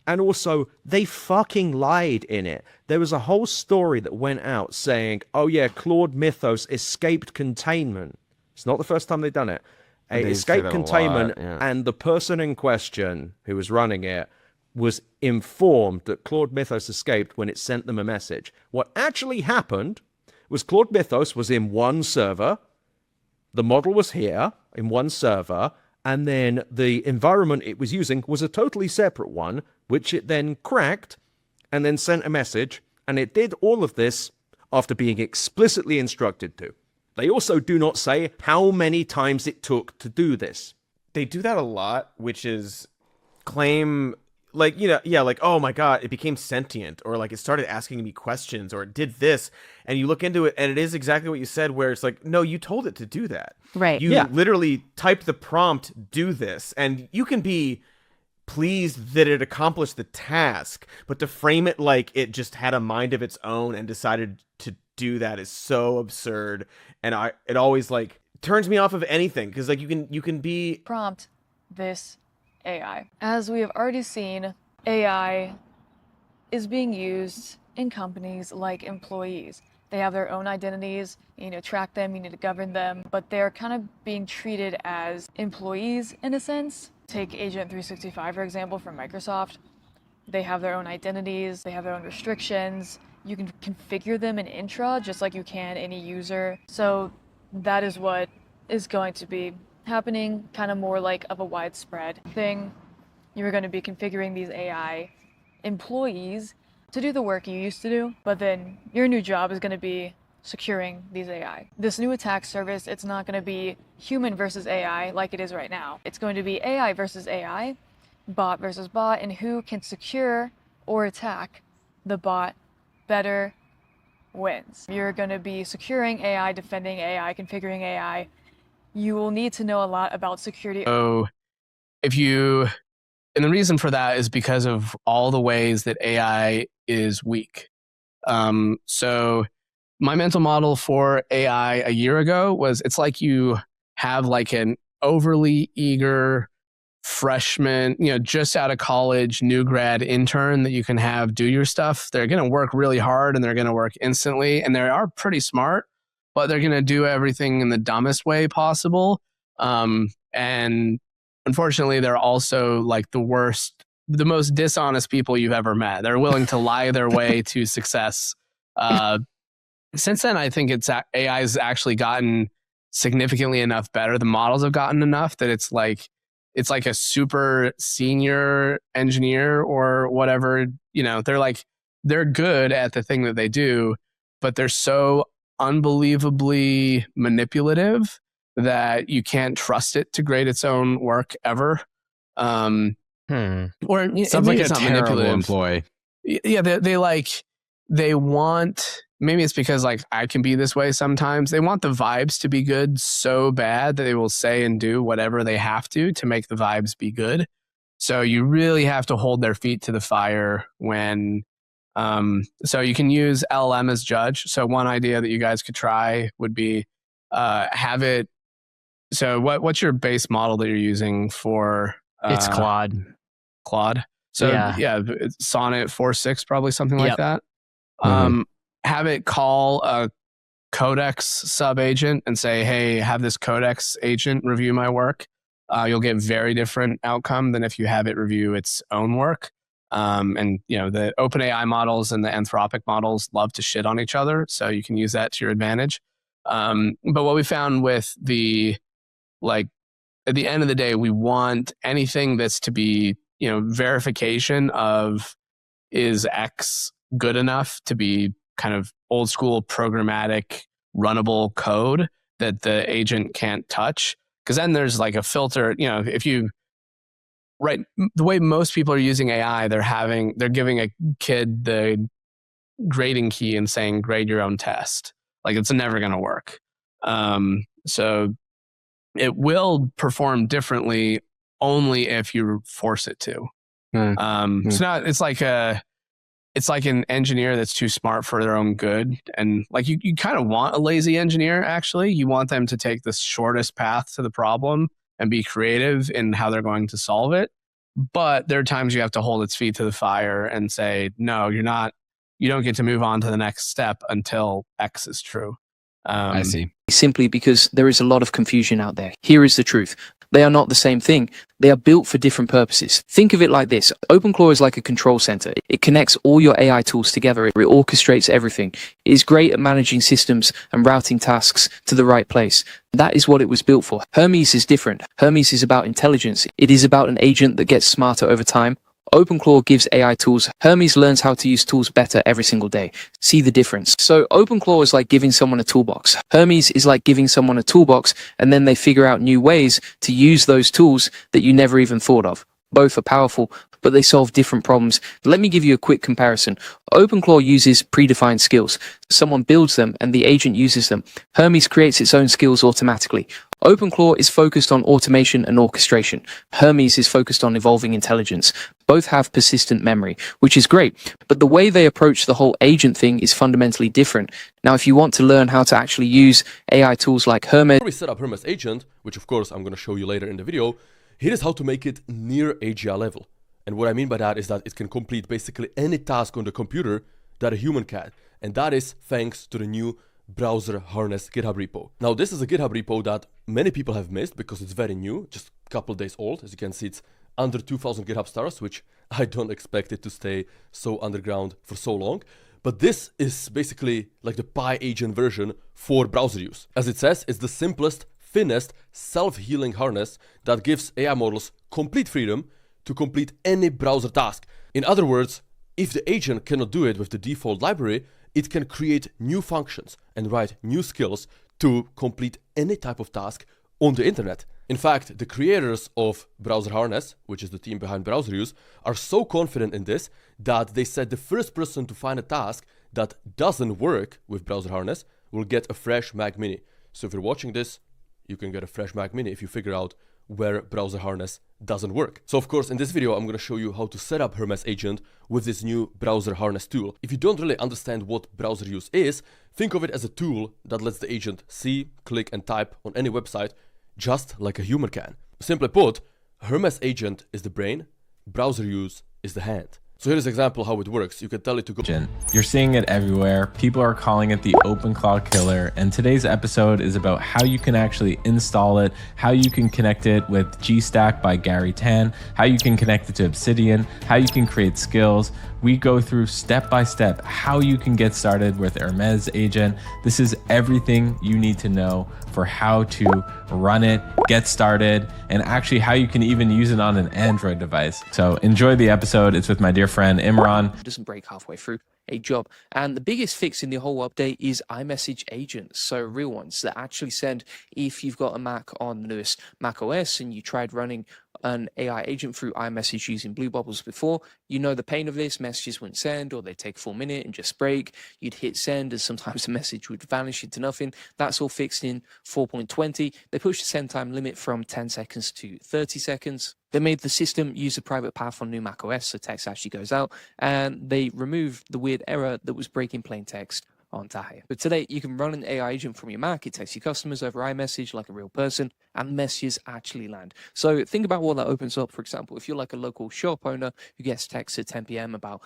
And also, they fucking lied in it. There was a whole story that went out saying, oh yeah, Claude Mythos escaped containment. It's not the first time they've done it. It escaped containment, and the person in question who was running it was informed that Claude Mythos escaped when it sent them a message. What actually happened was Claude Mythos was in one server, the model was here in one server, and then the environment it was using was a totally separate one, which it then cracked and then sent a message, and it did all of this after being explicitly instructed to. They also do not say how many times it took to do this. They do that a lot, which is claim... like, you know, yeah, like, oh my God, it became sentient, or like it started asking me questions, or it did this, and you look into it, and it is exactly what you said, where it's like, no, you told it to do that. Right. You literally typed the prompt, do this, and you can be pleased that it accomplished the task, but to frame it like it just had a mind of its own and decided to do that is so absurd, and it always, like, turns me off of anything, because, like, you can be... Prompt this AI. As we have already seen, AI is being used in companies like employees. They have their own identities, you need to track them, you need to govern them, but they're kind of being treated as employees in a sense. Take Agent 365, for example, from Microsoft. They have their own identities, they have their own restrictions. You can configure them in Intra just like you can any user. So that is what is going to be happening, kind of more like of a widespread thing. You're going to be configuring these AI employees to do the work you used to do, but then your new job is going to be securing these AI. This new attack service, it's not going to be human versus AI like it is right now. It's going to be AI versus AI, bot versus bot, and who can secure or attack the bot better wins. You're going to be securing AI, defending AI, configuring AI. You will need to know a lot about security. So if you, and the reason for that is because of all the ways that AI is weak. So my mental model for AI a year ago was, it's like you have like an overly eager freshman, just out of college, new grad intern that you can have do your stuff. They're going to work really hard and they're going to work instantly, and they are pretty smart, but they're going to do everything in the dumbest way possible. And unfortunately, they're also like the most dishonest people you've ever met. They're willing to lie their way to success. Since then, I think AI has actually gotten significantly enough better. The models have gotten enough that it's like a super senior engineer or whatever. They're good at the thing that they do, but they're so unbelievably manipulative that you can't trust it to grade its own work ever. Or sounds like a terrible employee. Yeah, they want, maybe it's because like I can be this way sometimes. They want the vibes to be good so bad that they will say and do whatever they have to make the vibes be good. So you really have to hold their feet to the fire when, so you can use LLM as judge. So one idea that you guys could try would be have it. So what's your base model that you're using for? It's Claude. Claude. So yeah Sonnet 4.6, probably something like that. Have it call a codex sub agent and say, hey, have this codex agent review my work. You'll get very different outcome than if you have it review its own work. And the OpenAI models and the Anthropic models love to shit on each other, so you can use that to your advantage. But what we found with at the end of the day, we want anything that's to be, verification of is X good enough to be kind of old school programmatic runnable code that the agent can't touch. Because then there's like a filter, if you, right, the way most people are using AI, they're giving a kid the grading key and saying, grade your own test. Like it's never going to work. So it will perform differently only if you force it to. It's like an engineer that's too smart for their own good. And like you kind of want a lazy engineer, actually. You want them to take the shortest path to the problem and be creative in how they're going to solve it. But there are times you have to hold its feet to the fire and say, no, you don't get to move on to the next step until X is true. I see. Simply because there is a lot of confusion out there. Here is the truth. They are not the same thing. They are built for different purposes. Think of it like this. OpenClaw is like a control center. It connects all your AI tools together. It orchestrates everything. It is great at managing systems and routing tasks to the right place. That is what it was built for. Hermes is different. Hermes is about intelligence. It is about an agent that gets smarter over time. OpenClaw gives AI tools. Hermes learns how to use tools better every single day. See the difference. So OpenClaw is like giving someone a toolbox. Hermes is like giving someone a toolbox, and then they figure out new ways to use those tools that you never even thought of. Both are powerful, but they solve different problems. Let me give you a quick comparison. OpenClaw uses predefined skills. Someone builds them and the agent uses them. Hermes creates its own skills automatically. OpenClaw is focused on automation and orchestration. Hermes is focused on evolving intelligence. Both have persistent memory, which is great, but the way they approach the whole agent thing is fundamentally different. Now, if you want to learn how to actually use AI tools like Hermes... Before we set up Hermes Agent, which of course I'm going to show you later in the video, here is how to make it near AGI level. And what I mean by that is that it can complete basically any task on the computer that a human can. And that is thanks to the new browser harness GitHub repo. Now, this is a GitHub repo that many people have missed because it's very new, just a couple days old. As you can see, it's under 2,000 GitHub stars, which I don't expect it to stay so underground for so long. But this is basically like the Pi agent version for browser use. As it says, it's the simplest, thinnest, self-healing harness that gives AI models complete freedom to complete any browser task. In other words, if the agent cannot do it with the default library, it can create new functions and write new skills to complete any type of task on the internet. In fact, the creators of Browser Harness, which is the team behind Browser Use, are so confident in this that they said the first person to find a task that doesn't work with Browser Harness will get a fresh Mac Mini. So if you're watching this, you can get a fresh Mac Mini if you figure out where Browser Harness doesn't work. So of course, in this video, I'm going to show you how to set up Hermes Agent with this new Browser Harness tool. If you don't really understand what Browser Use is, think of it as a tool that lets the agent see, click, and type on any website just like a human can. Simply put, Hermes Agent is the brain, Browser Use is the hand. So here's an example how it works. You can tell it to go. You're seeing it everywhere. People are calling it the OpenClaw killer. And today's episode is about how you can actually install it, how you can connect it with GStack by Gary Tan, how you can connect it to Obsidian, how you can create skills. We go through step by step how you can get started with Hermes Agent. This is everything you need to know for how to run it, get started, and actually how you can even use it on an Android device. So enjoy the episode. It's with my dear friend Imran. It doesn't break halfway through a job. And the biggest fix in the whole update is iMessage agents. So real ones that actually send, if you've got a Mac on the newest Mac OS and you tried running an AI agent through iMessage using Blue Bubbles before, you know the pain of this. Messages wouldn't send, or they take a full minute and just break. You'd hit send and sometimes the message would vanish into nothing. That's all fixed in 4.20. They pushed the send time limit from 10 seconds to 30 seconds. They made the system use a private path on new Mac OS, so text actually goes out, and they removed the weird error that was breaking plain text on Tahe. But today, you can run an AI agent from your Mac. It texts your customers over iMessage like a real person, and messages actually land. So think about what that opens up. For example, if you're like a local shop owner who gets texts at 10 p.m. about,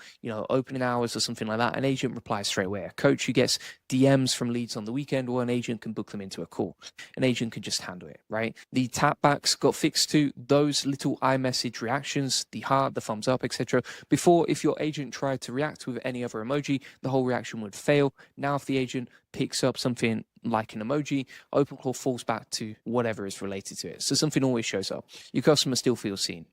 opening hours or something like that, an agent replies straight away. A coach who gets DMs from leads on the weekend, or an agent can book them into a call. An agent can just handle it, right? The tapbacks got fixed to those little iMessage reactions, the heart, the thumbs up, etc. Before, if your agent tried to react with any other emoji, the whole reaction would fail. Now, if the agent picks up something like an emoji, OpenClaw falls back to whatever is related to it. So something always shows up. Your customer still feels seen.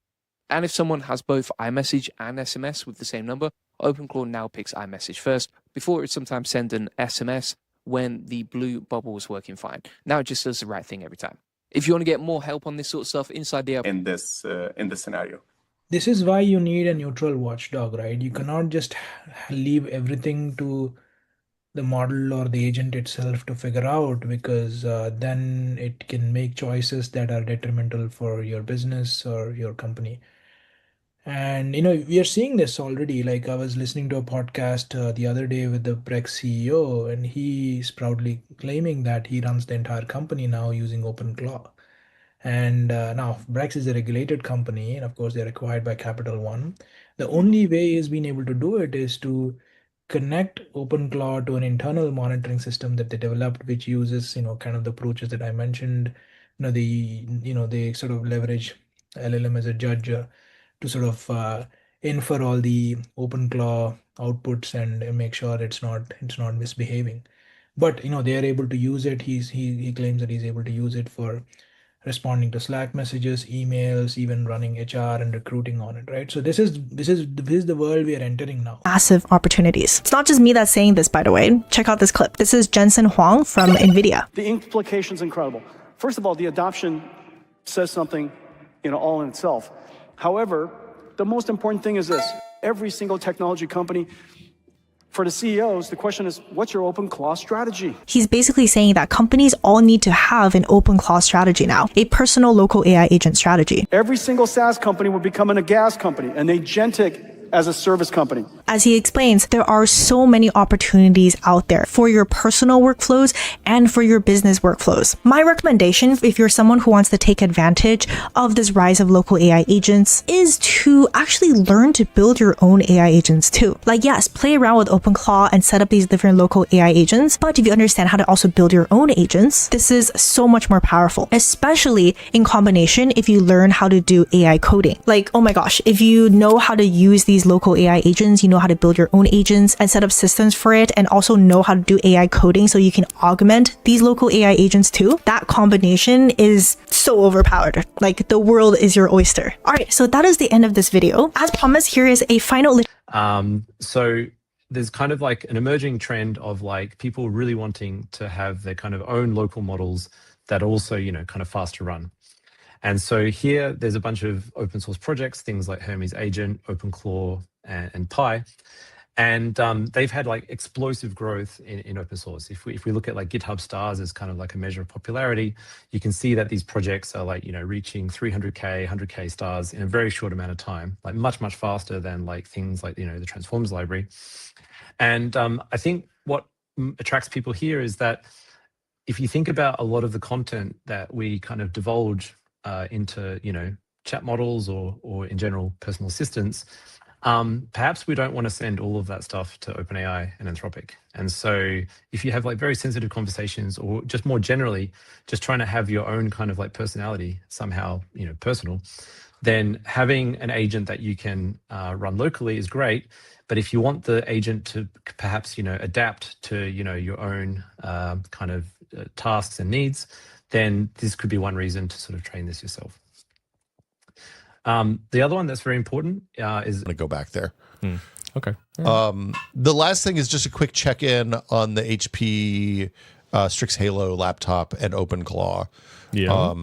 And if someone has both iMessage and SMS with the same number, OpenClaw now picks iMessage first. Before, it would sometimes send an SMS when the blue bubble was working fine. Now it just does the right thing every time. If you want to get more help on this sort of stuff inside the app, in this scenario. This is why you need a neutral watchdog, right? You cannot just leave everything to the model or the agent itself to figure out, because then it can make choices that are detrimental for your business or your company. And we are seeing this already. Like, I was listening to a podcast the other day with the Brex CEO, and he's proudly claiming that he runs the entire company now using OpenClaw. And now Brex is a regulated company, and of course they're acquired by Capital One. The only way he's been able to do it is to connect OpenClaw to an internal monitoring system that they developed, which uses kind of the approaches that I mentioned. They sort of leverage LLM as a judge to sort of infer all the OpenClaw outputs and make sure it's not misbehaving. But they are able to use it. He claims that he's able to use it for responding to Slack messages, emails, even running HR and recruiting on it, right? So this is the world we are entering now. Massive opportunities. It's not just me that's saying this, by the way. Check out this clip. This is Jensen Huang from NVIDIA. The implication's incredible. First of all, the adoption says something, all in itself. However, the most important thing is this: every single technology company, for the CEOs, the question is, what's your OpenClaw strategy? He's basically saying that companies all need to have an OpenClaw strategy now, a personal local AI agent strategy. Every single SaaS company will become a gas company, an agentic as a service company. As he explains, there are so many opportunities out there for your personal workflows and for your business workflows. My recommendation, if you're someone who wants to take advantage of this rise of local AI agents, is to actually learn to build your own AI agents too. Like, yes, play around with OpenClaw and set up these different local AI agents, but if you understand how to also build your own agents, this is so much more powerful, especially in combination if you learn how to do AI coding. Like, oh my gosh, if you know how to use these local AI agents, you know how to build your own agents and set up systems for it, and also know how to do AI coding so you can augment these local AI agents too, that combination is so overpowered. Like, the world is your oyster. All right, so that is the end of this video. As promised, here is a final so there's kind of like an emerging trend of like people really wanting to have their kind of own local models that also, you know, kind of fast to run. And so here there's a bunch of open source projects, things like Hermes Agent, OpenClaw, and Pi. And they've had like explosive growth in open source. If we look at like GitHub stars as kind of like a measure of popularity, you can see that these projects are like, you know, reaching 300K, 100K stars in a very short amount of time, like much, much faster than like things like, you know, the Transformers library. And I think what attracts people here is that if you think about a lot of the content that we kind of divulge into, you know, chat models or in general personal assistants, perhaps we don't want to send all of that stuff to OpenAI and Anthropic. And so if you have like very sensitive conversations, or just more generally, just trying to have your own kind of like personality somehow, you know, personal, then having an agent that you can run locally is great. But if you want the agent to perhaps, you know, adapt to, you know, your own kind of tasks and needs, then this could be one reason to sort of train this yourself. The other one that's very important is... I'm going to go back there. Okay. The last thing is just a quick check-in on the HP Strix Halo laptop and OpenClaw. Yeah.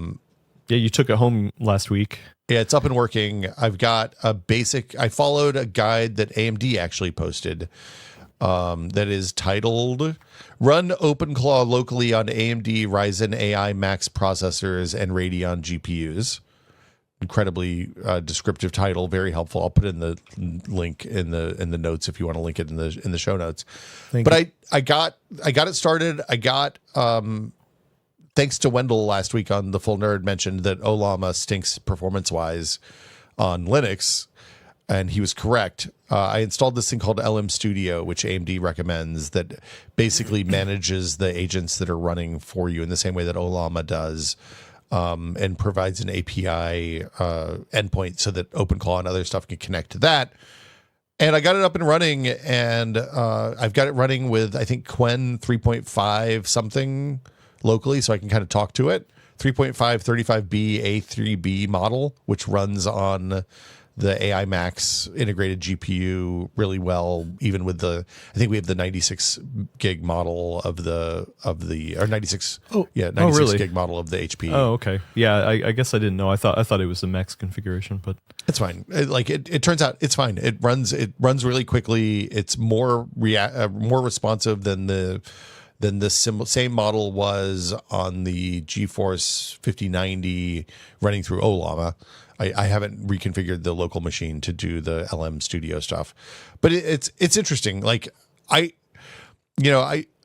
Yeah, you took it home last week. Yeah, it's up and working. I've got a basic... I followed a guide that AMD actually posted that is titled Run OpenClaw locally on AMD Ryzen AI Max processors and Radeon GPUs. Incredibly descriptive title, very helpful. I'll put in the link in the notes if you want to link it in the show notes. I got it started. I got thanks to Wendell last week on the Full Nerd mentioned that Ollama stinks performance wise on Linux, and he was correct. I installed this thing called LM Studio, which AMD recommends, that basically manages the agents that are running for you in the same way that Ollama does. And provides an API endpoint so that OpenClaw and other stuff can connect to that. And I got it up and running, and I've got it running with, I think, Qwen 3.5 something locally, so I can kind of talk to it. 3.5 35B A3B model, which runs on the AI Max integrated GPU really well, even with the, I think we have the 96 gig model of the or 96 96 gig model of the HP. Oh, okay. Yeah, I guess I didn't know. I thought it was the max configuration, but it's fine. It turns out it's fine. It runs really quickly. It's more responsive than the same model was on the GeForce 5090 running through Ollama. I haven't reconfigured the local machine to do the LM Studio stuff, but it's interesting. Like I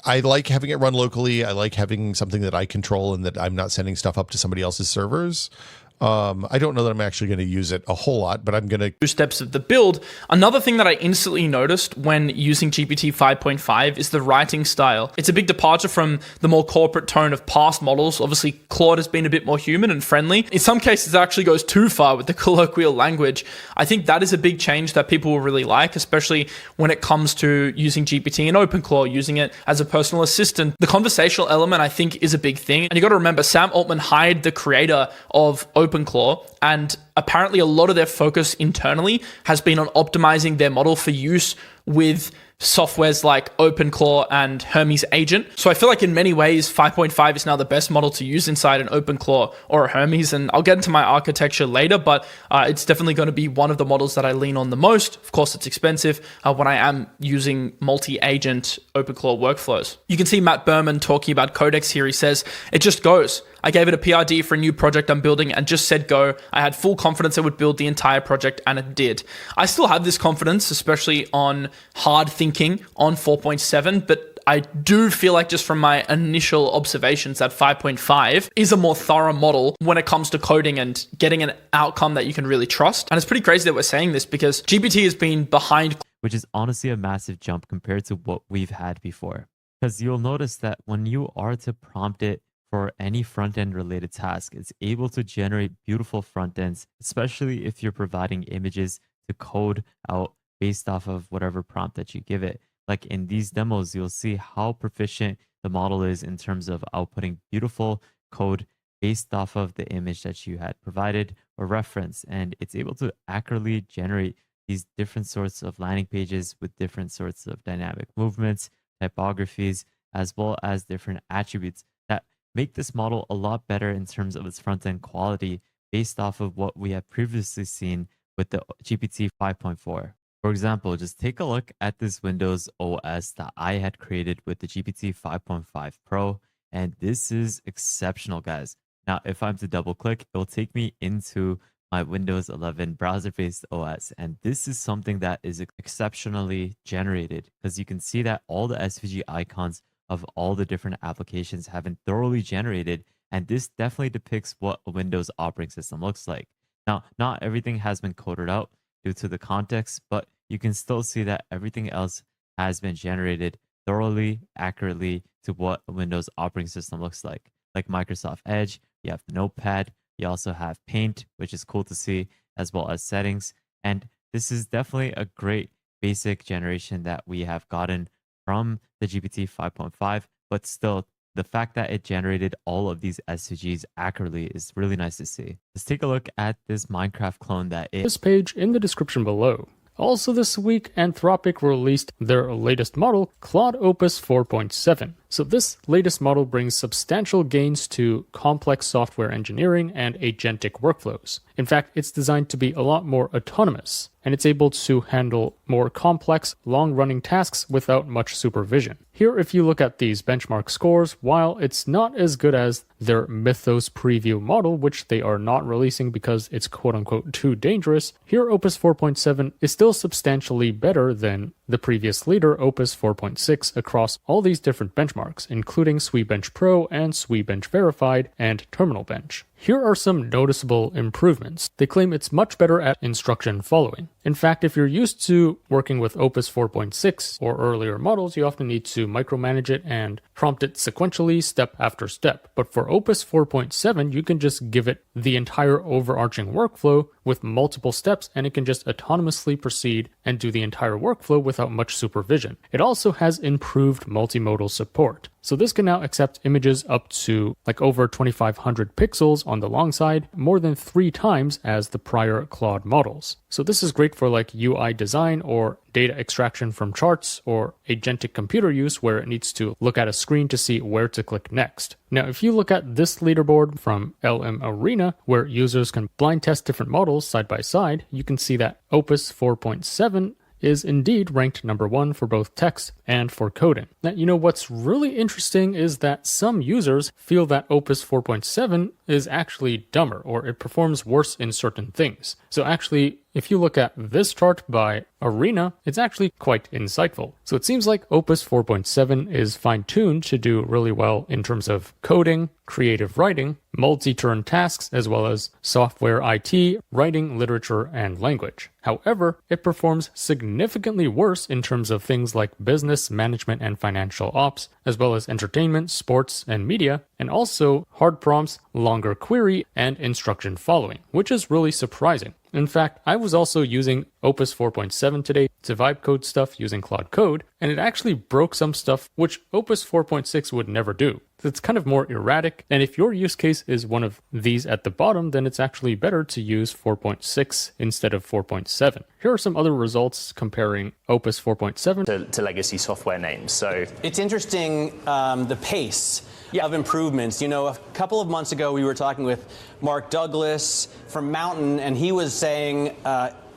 like having it run locally. I like having something that I control and that I'm not sending stuff up to somebody else's servers. I don't know that I'm actually going to use it a whole lot, but I'm going to... 2 steps of the build. Another thing that I instantly noticed when using GPT 5.5 is the writing style. It's a big departure from the more corporate tone of past models. Obviously, Claude has been a bit more human and friendly. In some cases, it actually goes too far with the colloquial language. I think that is a big change that people will really like, especially when it comes to using GPT and OpenClaw, using it as a personal assistant. The conversational element, I think, is a big thing. And you got to remember, Sam Altman hired the creator of OpenClaw, and apparently a lot of their focus internally has been on optimizing their model for use with softwares like OpenClaw and Hermes Agent. So I feel like in many ways, 5.5 is now the best model to use inside an OpenClaw or a Hermes. And I'll get into my architecture later, but it's definitely going to be one of the models that I lean on the most. Of course, it's expensive when I am using multi-agent OpenClaw workflows. You can see Matt Berman talking about Codex here. He says, it just goes. I gave it a PRD for a new project I'm building and just said go. I had full confidence it would build the entire project, and it did. I still have this confidence, especially on hard thinking on 4.7, but I do feel like just from my initial observations that 5.5 is a more thorough model when it comes to coding and getting an outcome that you can really trust. And it's pretty crazy that we're saying this because GPT has been behind. Which is honestly a massive jump compared to what we've had before. Because you'll notice that when you are to prompt it for any front-end related task, it's able to generate beautiful front ends, especially if you're providing images to code out based off of whatever prompt that you give it. Like in these demos, you'll see how proficient the model is in terms of outputting beautiful code based off of the image that you had provided or referenced. And it's able to accurately generate these different sorts of landing pages with different sorts of dynamic movements, typographies, as well as different attributes that make this model a lot better in terms of its front-end quality based off of what we have previously seen with the GPT 5.4. For example, just take a look at this Windows OS that I had created with the GPT 5.5 Pro, and this is exceptional, guys. Now, if I'm to double click, it will take me into my Windows 11 browser-based OS, and this is something that is exceptionally generated because you can see that all the SVG icons of all the different applications have been thoroughly generated, and this definitely depicts what a Windows operating system looks like. Now, not everything has been coded out due to the context, but you can still see that everything else has been generated thoroughly, accurately to what a Windows operating system looks like. Like Microsoft Edge, you have the Notepad, you also have Paint, which is cool to see, as well as settings. And this is definitely a great basic generation that we have gotten from the GPT 5.5, but still, the fact that it generated all of these SVGs accurately is really nice to see. Let's take a look at this Minecraft clone that is. This page in the description below. Also this week, Anthropic released their latest model, Claude Opus 4.7. So this latest model brings substantial gains to complex software engineering and agentic workflows. In fact, it's designed to be a lot more autonomous, and it's able to handle more complex, long-running tasks without much supervision. Here, if you look at these benchmark scores, while it's not as good as their Mythos preview model, which they are not releasing because it's quote-unquote too dangerous, here Opus 4.7 is still substantially better than the previous leader, Opus 4.6, across all these different benchmarks, including SweBench Pro and SweBench Verified and Terminal Bench. Here are some noticeable improvements. They claim it's much better at instruction following. In fact, if you're used to working with Opus 4.6 or earlier models, you often need to micromanage it and prompt it sequentially, step after step. But for Opus 4.7, you can just give it the entire overarching workflow with multiple steps, and it can just autonomously proceed and do the entire workflow without much supervision. It also has improved multimodal support. So this can now accept images up to like over 2,500 pixels on the long side, more than 3 times as the prior Claude models. So this is great for like UI design or data extraction from charts or agentic computer use where it needs to look at a screen to see where to click next. Now, if you look at this leaderboard from LM Arena, where users can blind test different models side by side, you can see that Opus 4.7 is indeed ranked number 1 for both text and for coding. Now, you know what's really interesting is that some users feel that Opus 4.7 is actually dumber, or it performs worse in certain things. So actually, if you look at this chart by Arena, it's actually quite insightful. So it seems like Opus 4.7 is fine-tuned to do really well in terms of coding, creative writing, multi-turn tasks, as well as software IT, writing, literature, and language. However, it performs significantly worse in terms of things like business, management, and financial ops, as well as entertainment, sports, and media, and also hard prompts, longer query, and instruction following, which is really surprising. In fact, I was also using Opus 4.7 today to vibe code stuff using Claude Code, and it actually broke some stuff which Opus 4.6 would never do. It's kind of more erratic, and if your use case is one of these at the bottom, then it's actually better to use 4.6 instead of 4.7. Here are some other results comparing Opus 4.7 to legacy software names. So it's interesting the pace of improvements. You know, a couple of months ago, we were talking with Mark Douglas from Mountain, and he was saying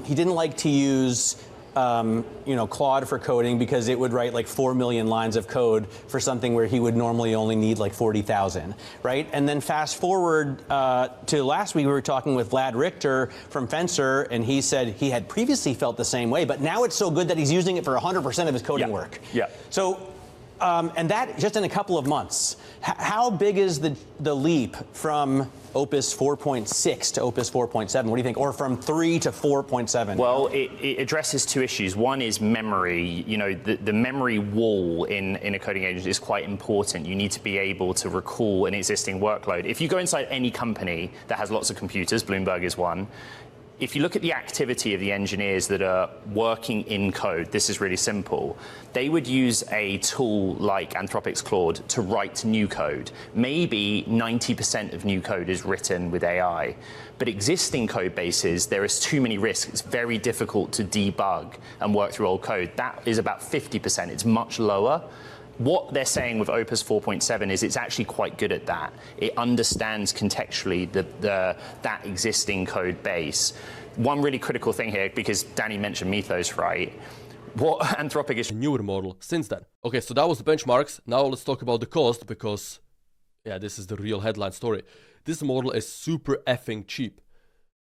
he didn't like to use Claude for coding because it would write like 4 million lines of code for something where he would normally only need like 40,000, right? And then fast forward to last week, we were talking with Vlad Richter from Fencer, and he said he had previously felt the same way, but now it's so good that he's using it for 100% of his coding work. Yeah. So, and that just in a couple of months. How big is the leap from Opus 4.6 to Opus 4.7? What do you think? Or from 3 to 4.7? Well, it addresses two issues. One is memory. You know, the memory wall in a coding agent is quite important. You need to be able to recall an existing workload. If you go inside any company that has lots of computers, Bloomberg is one, if you look at the activity of the engineers that are working in code, this is really simple. They would use a tool like Anthropic's Claude to write new code. Maybe 90% of new code is written with AI. But existing code bases, there is too many risks. It's very difficult to debug and work through old code. That is about 50%. It's much lower. What they're saying with Opus 4.7 is it's actually quite good at that. It understands contextually that existing code base. One really critical thing here, because Danny mentioned Mythos, right? What Anthropic is a newer model since then. Okay, so that was the benchmarks. Now let's talk about the cost, because yeah, this is the real headline story. This model is super effing cheap.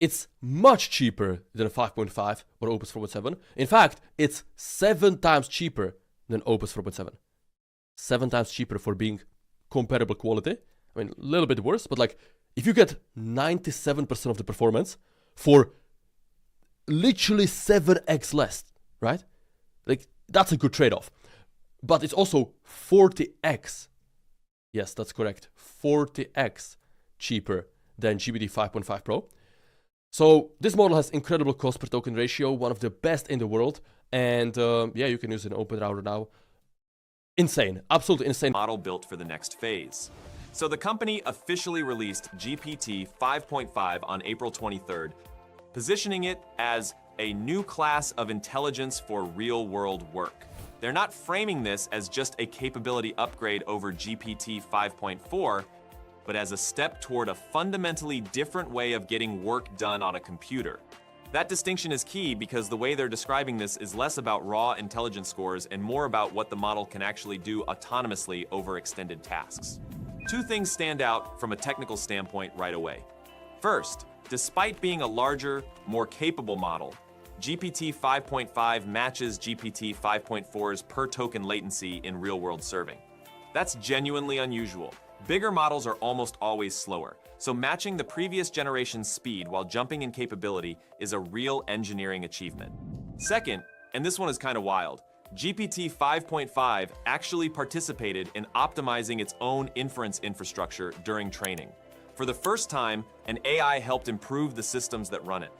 It's much cheaper than 5.5 or Opus 4.7. In fact, it's 7 times cheaper than Opus 4.7. 7 times cheaper for being comparable quality. I mean, a little bit worse, but like if you get 97% of the performance for literally 7x less, right? Like that's a good trade-off. But it's also 40x. Yes, that's correct. 40x cheaper than GPT 5.5 Pro. So this model has incredible cost per token ratio, one of the best in the world. And yeah, you can use an open router now. Insane, absolutely insane. Model built for the next phase. So the company officially released GPT 5.5 on April 23rd, positioning it as a new class of intelligence for real-world work. They're not framing this as just a capability upgrade over GPT 5.4, but as a step toward a fundamentally different way of getting work done on a computer. That distinction is key because the way they're describing this is less about raw intelligence scores and more about what the model can actually do autonomously over extended tasks. 2 things stand out from a technical standpoint right away. First, despite being a larger, more capable model, GPT 5.5 matches GPT 5.4's per token latency in real-world serving. That's genuinely unusual. Bigger models are almost always slower, so matching the previous generation's speed while jumping in capability is a real engineering achievement. Second, and this one is kind of wild, GPT 5.5 actually participated in optimizing its own inference infrastructure during training. For the first time, an AI helped improve the systems that run it.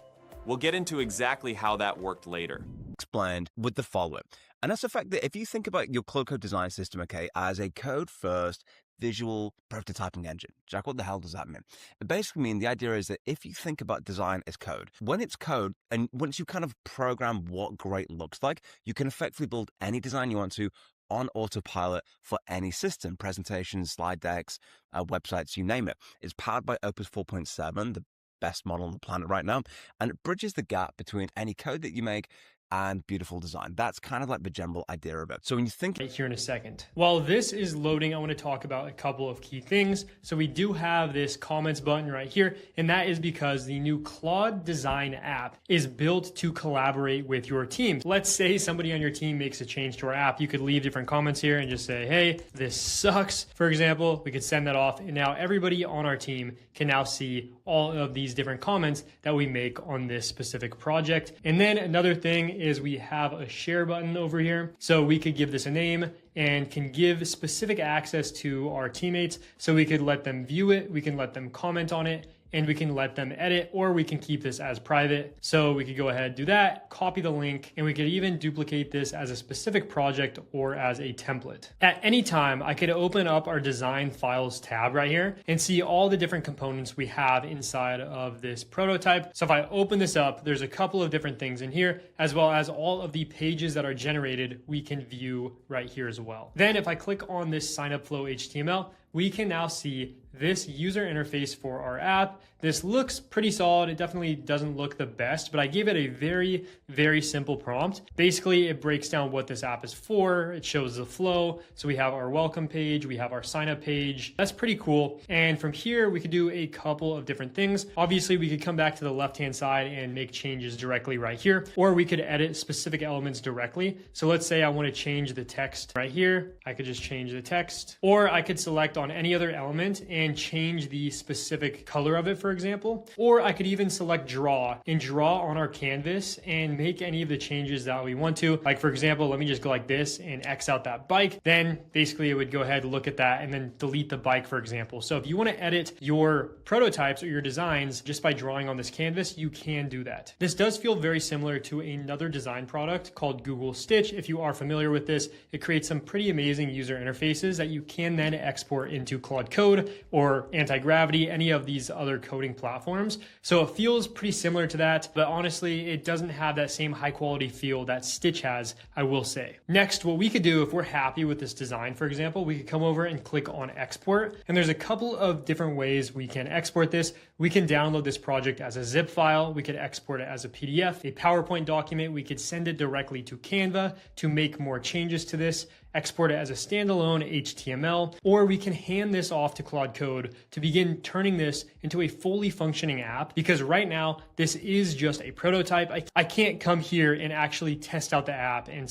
We'll get into exactly how that worked later. Explained with the following, and that's the fact that if you think about your Claude Code design system, okay, as a code-first visual prototyping engine. Jack, what the hell does that mean? It basically means the idea is that if you think about design as code, when it's code, and once you kind of program what great looks like, you can effectively build any design you want to on autopilot for any system, presentations, slide decks, websites, you name it. It's powered by Opus 4.7, the best model on the planet right now, and it bridges the gap between any code that you make and beautiful design. That's kind of like the general idea of it. So when you think right here in a second, while this is loading, I want to talk about a couple of key things. So we do have this comments button right here, and that is because the new Claude design app is built to collaborate with your team. Let's say somebody on your team makes a change to our app. You could leave different comments here and just say, hey, this sucks. For example, we could send that off, and now everybody on our team can now see all of these different comments that we make on this specific project. And then another thing is we have a share button over here. So we could give this a name and can give specific access to our teammates. So we could let them view it, we can let them comment on it, and we can let them edit, or we can keep this as private. So we could go ahead and do that, copy the link, and we could even duplicate this as a specific project or as a template. At any time, I could open up our design files tab right here and see all the different components we have inside of this prototype. So if I open this up, there's a couple of different things in here, as well as all of the pages that are generated, we can view right here as well. Then if I click on this sign up flow HTML, we can now see this user interface for our app. This looks pretty solid. It definitely doesn't look the best, but I gave it a very, very simple prompt. Basically, it breaks down what this app is for. It shows the flow. So we have our welcome page, we have our sign up page. That's pretty cool. And from here, we could do a couple of different things. Obviously, we could come back to the left-hand side and make changes directly right here, or we could edit specific elements directly. So let's say I want to change the text right here. I could just change the text, or I could select on any other element and change the specific color of it, for example. Or I could even select draw and draw on our canvas and make any of the changes that we want to. Like for example, let me just go like this and X out that bike. Then basically it would go ahead, look at that, and then delete the bike, for example. So if you want to edit your prototypes or your designs just by drawing on this canvas, you can do that. This does feel very similar to another design product called Google Stitch. If you are familiar with this, it creates some pretty amazing user interfaces that you can then export into Claude Code or Anti-Gravity, any of these other coding platforms. So it feels pretty similar to that, but honestly, it doesn't have that same high quality feel that Stitch has, I will say. Next, what we could do if we're happy with this design, for example, we could come over and click on export. And there's a couple of different ways we can export this. We can download this project as a zip file. We could export it as a PDF, a PowerPoint document. We could send it directly to Canva to make more changes to this, export it as a standalone HTML, or we can hand this off to Claude Code to begin turning this into a fully functioning app, because right now this is just a prototype. I can't come here and actually test out the app and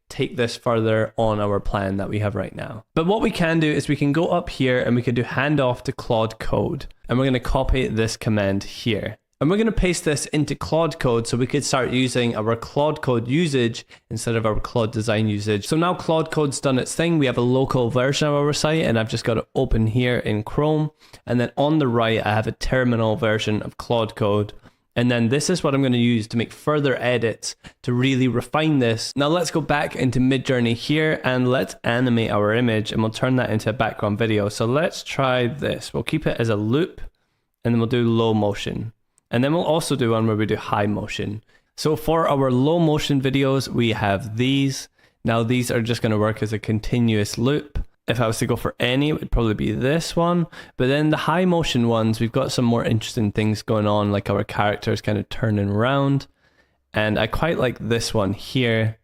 take this further on our plan that we have right now. But what we can do is we can go up here and we can do handoff to Claude Code, and we're going to copy this command here. And we're going to paste this into Claude Code so we could start using our Claude Code usage instead of our Claude design usage. So now Claude Code's done its thing. We have a local version of our site, and I've just got it open here in Chrome. And then on the right, I have a terminal version of Claude Code. And then this is what I'm going to use to make further edits to really refine this. Now let's go back into Midjourney here and let's animate our image, and we'll turn that into a background video. So let's try this. We'll keep it as a loop, and then we'll do low motion. And then we'll also do one where we do high motion. So for our low motion videos, we have these. Now these are just going to work as a continuous loop. If I was to go for any, it would probably be this one. But then the high motion ones, we've got some more interesting things going on, like our characters kind of turning around. And I quite like this one here.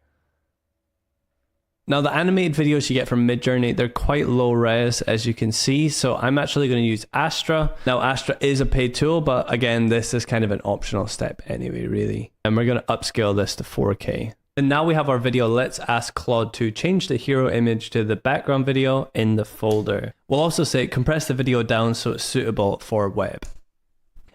Now the animated videos you get from Midjourney, they're quite low res, as you can see. So I'm actually going to use Astra. Now Astra is a paid tool, but again, this is kind of an optional step anyway, really. And we're going to upscale this to 4K. And now we have our video. Let's ask Claude to change the hero image to the background video in the folder. We'll also say compress the video down so it's suitable for web.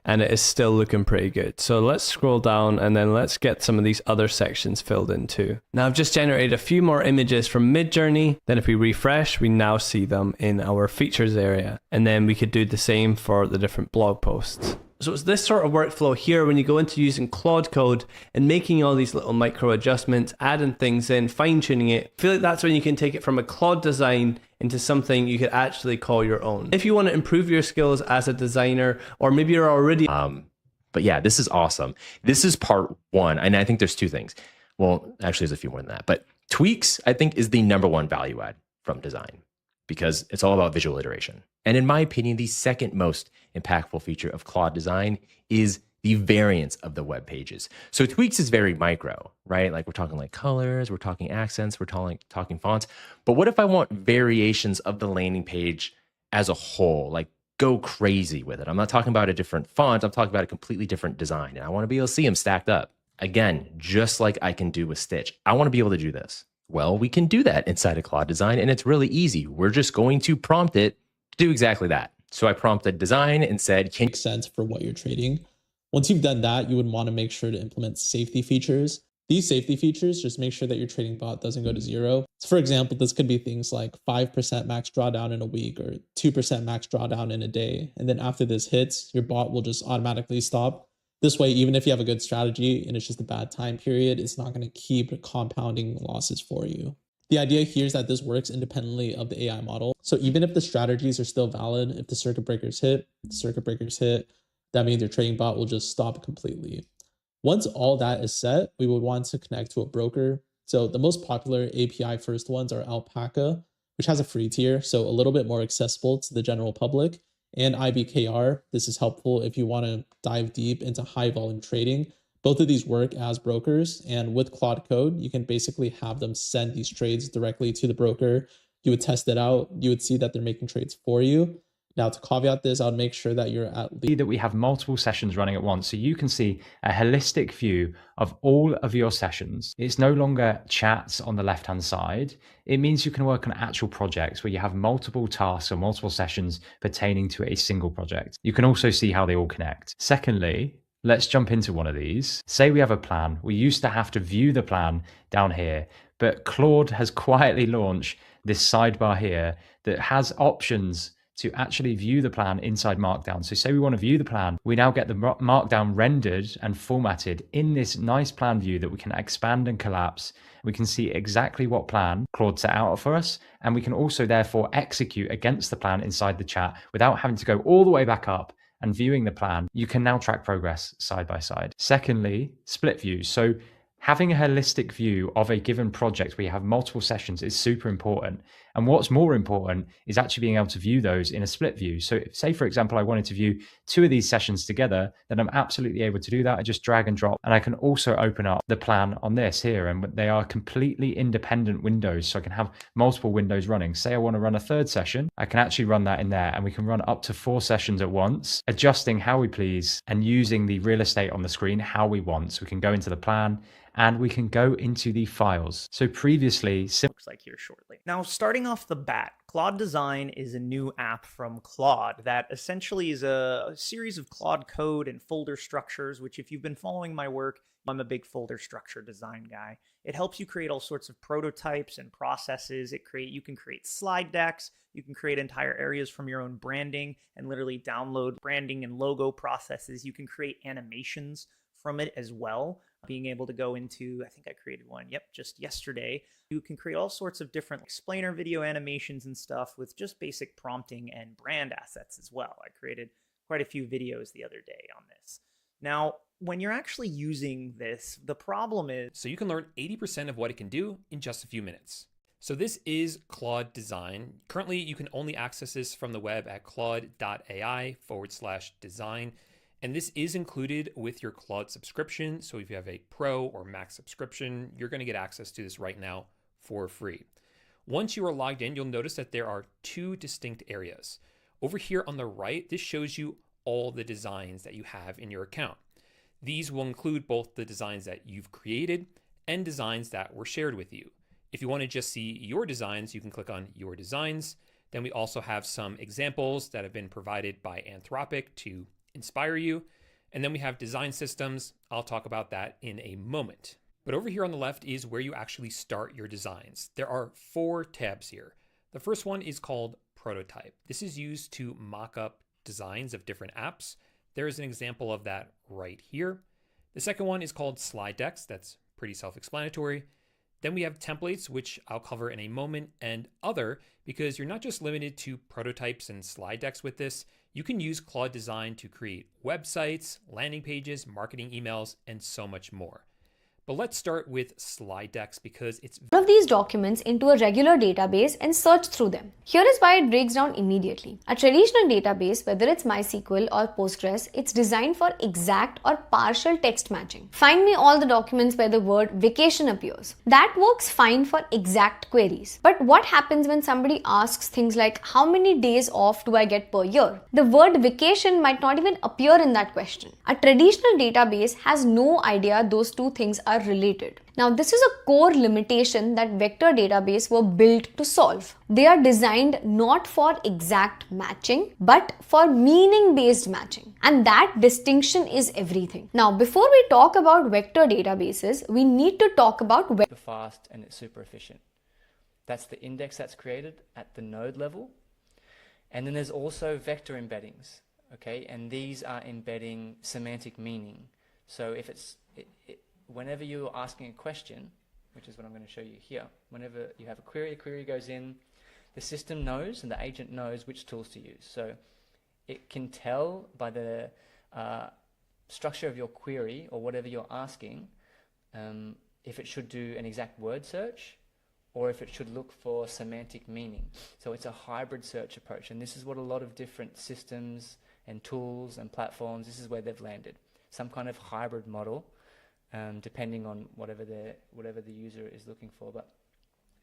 And it is still looking pretty good. So let's scroll down and then let's get some of these other sections filled in too. Now I've just generated a few more images from Midjourney. Then if we refresh, we now see them in our features area. And then we could do the same for the different blog posts. So it's this sort of workflow here when you go into using Claude Code and making all these little micro adjustments, adding things in, fine tuning it. I feel like that's when you can take it from a Claude design into something you could actually call your own. If you want to improve your skills as a designer, or maybe you're already... But yeah, this is awesome. This is part one. And I think there's two things. Well, actually there's a few more than that, but tweaks, I think, is the #1 value add from design, because it's all about visual iteration. And in my opinion, the second most impactful feature of Claude design is the variance of the web pages. So tweaks is very micro, right? Like we're talking like colors, we're talking accents, we're talking fonts. But what if I want variations of the landing page as a whole, like go crazy with it? I'm not talking about a different font, I'm talking about a completely different design. And I want to be able to see them stacked up. Again, just like I can do with Stitch. I want to be able to do this. Well, we can do that inside of Claude Design, and it's really easy. We're just going to prompt it to do exactly that. So I prompted design and said, can make sense for what you're trading. Once you've done that, you would want to make sure to implement safety features. These safety features just make sure that your trading bot doesn't go to zero. So for example, this could be things like 5% max drawdown in a week or 2% max drawdown in a day. And then after this hits, your bot will just automatically stop. This way, even if you have a good strategy and it's just a bad time period, it's not going to keep compounding losses for you. The idea here is that this works independently of the AI model. So even if the strategies are still valid, if the circuit breakers hit, that means your trading bot will just stop completely. Once all that is set, we would want to connect to a broker. So the most popular API first ones are Alpaca, which has a free tier, so a little bit more accessible to the general public, and IBKR. This is helpful if you want to dive deep into high volume trading. Both of these work as brokers, and with Claude Code, you can basically have them send these trades directly to the broker. You would test it out. You would see that they're making trades for you. Now, to caveat this, I would make sure that you're at least that we have multiple sessions running at once, so you can see a holistic view of all of your sessions. It's no longer chats on the left-hand side. It means you can work on actual projects where you have multiple tasks or multiple sessions pertaining to a single project. You can also see how they all connect. Secondly, let's jump into one of these. Say we have a plan. We used to have to view the plan down here, but Claude has quietly launched this sidebar here that has options to actually view the plan inside Markdown. So say we want to view the plan, we now get the Markdown rendered and formatted in this nice plan view that we can expand and collapse. We can see exactly what plan Claude set out for us, and we can also therefore execute against the plan inside the chat without having to go all the way back up and viewing the plan. You can now track progress side by side. Secondly, split views. So having a holistic view of a given project where you have multiple sessions is super important. And what's more important is actually being able to view those in a split view. So say, for example, I wanted to view 2 of these sessions together, then I'm absolutely able to do that. I just drag and drop, and I can also open up the plan on this here, and they are completely independent windows. So I can have multiple windows running. Say I want to run a 3rd session, I can actually run that in there, and we can run up to 4 sessions at once, adjusting how we please and using the real estate on the screen how we want. So we can go into the plan, and we can go into the files. So previously, looks like here shortly. Now, starting off the bat, Claude Design is a new app from Claude that essentially is a series of Claude code and folder structures, which if you've been following my work, I'm a big folder structure design guy. It helps you create all sorts of prototypes and processes. You can create slide decks. You can create entire areas from your own branding and literally download branding and logo processes. You can create animations from it as well. Being able to go into, I think I created one, just yesterday. You can create all sorts of different explainer video animations and stuff with just basic prompting and brand assets as well. I created quite a few videos the other day on this. Now, when you're actually using this, the problem is... So you can learn 80% of what it can do in just a few minutes. So this is Claude Design. Currently, you can only access this from the web at claude.ai/design. And this is included with your Claude subscription. So if you have a Pro or Max subscription, you're going to get access to this right now for free. Once you are logged in, you'll notice that there are 2 distinct areas. Over here on the right, this shows you all the designs that you have in your account. These will include both the designs that you've created and designs that were shared with you. If you want to just see your designs, you can click on Your Designs. Then we also have some examples that have been provided by Anthropic to inspire you. And then we have design systems. I'll talk about that in a moment. But over here on the left is where you actually start your designs. There are 4 tabs here. The first one is called Prototype. This is used to mock up designs of different apps. There is an example of that right here. The second one is called Slide Decks. That's pretty self-explanatory. Then we have templates, which I'll cover in a moment, and other, because you're not just limited to prototypes and slide decks with this. You can use Claude Design to create websites, landing pages, marketing emails, and so much more. But let's start with slide decks because it's one of these documents into a regular database and search through them. Here is why it breaks down immediately. A traditional database, whether it's MySQL or Postgres, it's designed for exact or partial text matching. Find me all the documents where the word vacation appears. That works fine for exact queries. But what happens when somebody asks things like, how many days off do I get per year? The word vacation might not even appear in that question. A traditional database has no idea those two things are related. Now, this is a core limitation that vector database were built to solve. They are designed not for exact matching, but for meaning-based matching. And that distinction is everything. Now, before we talk about vector databases, we need to talk about fast and it's super efficient. That's the index that's created at the node level. And then there's also vector embeddings, okay? And these are embedding semantic meaning. So if whenever you're asking a question, which is what I'm going to show you here, whenever you have a query goes in, the system knows and the agent knows which tools to use. So it can tell by the structure of your query or whatever you're asking if it should do an exact word search or if it should look for semantic meaning. So it's a hybrid search approach, and this is what a lot of different systems and tools and platforms, this is where they've landed. Some kind of hybrid model, depending on whatever the user is looking for. But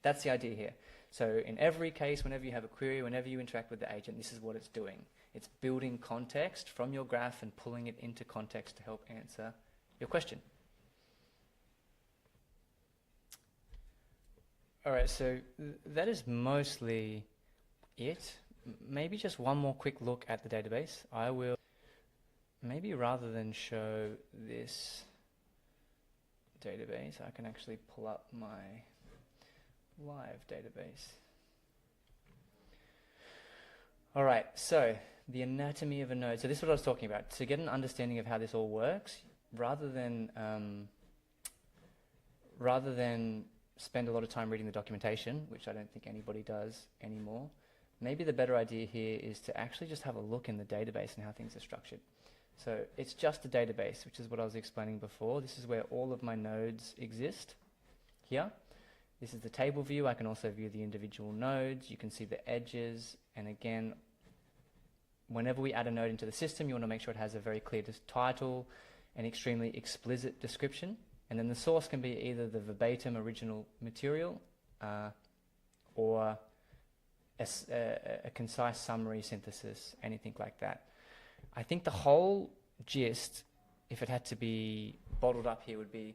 that's the idea here. So in every case, whenever you have a query, whenever you interact with the agent, this is what it's doing. It's building context from your graph and pulling it into context to help answer your question. All right, so that is mostly it. Maybe just one more quick look at the database. I will, maybe rather than show this database, I can actually pull up my live database. All right, so the anatomy of a node. So this is what I was talking about. To get an understanding of how this all works, rather than spend a lot of time reading the documentation, which I don't think anybody does anymore, maybe the better idea here is to actually just have a look in the database and how things are structured. So it's just a database, which is what I was explaining before. This is where all of my nodes exist here. This is the table view. I can also view the individual nodes. You can see the edges. And again, whenever we add a node into the system, you want to make sure it has a very clear title and extremely explicit description. And then the source can be either the verbatim original material or a concise summary synthesis, anything like that. I think the whole gist, if it had to be bottled up here, would be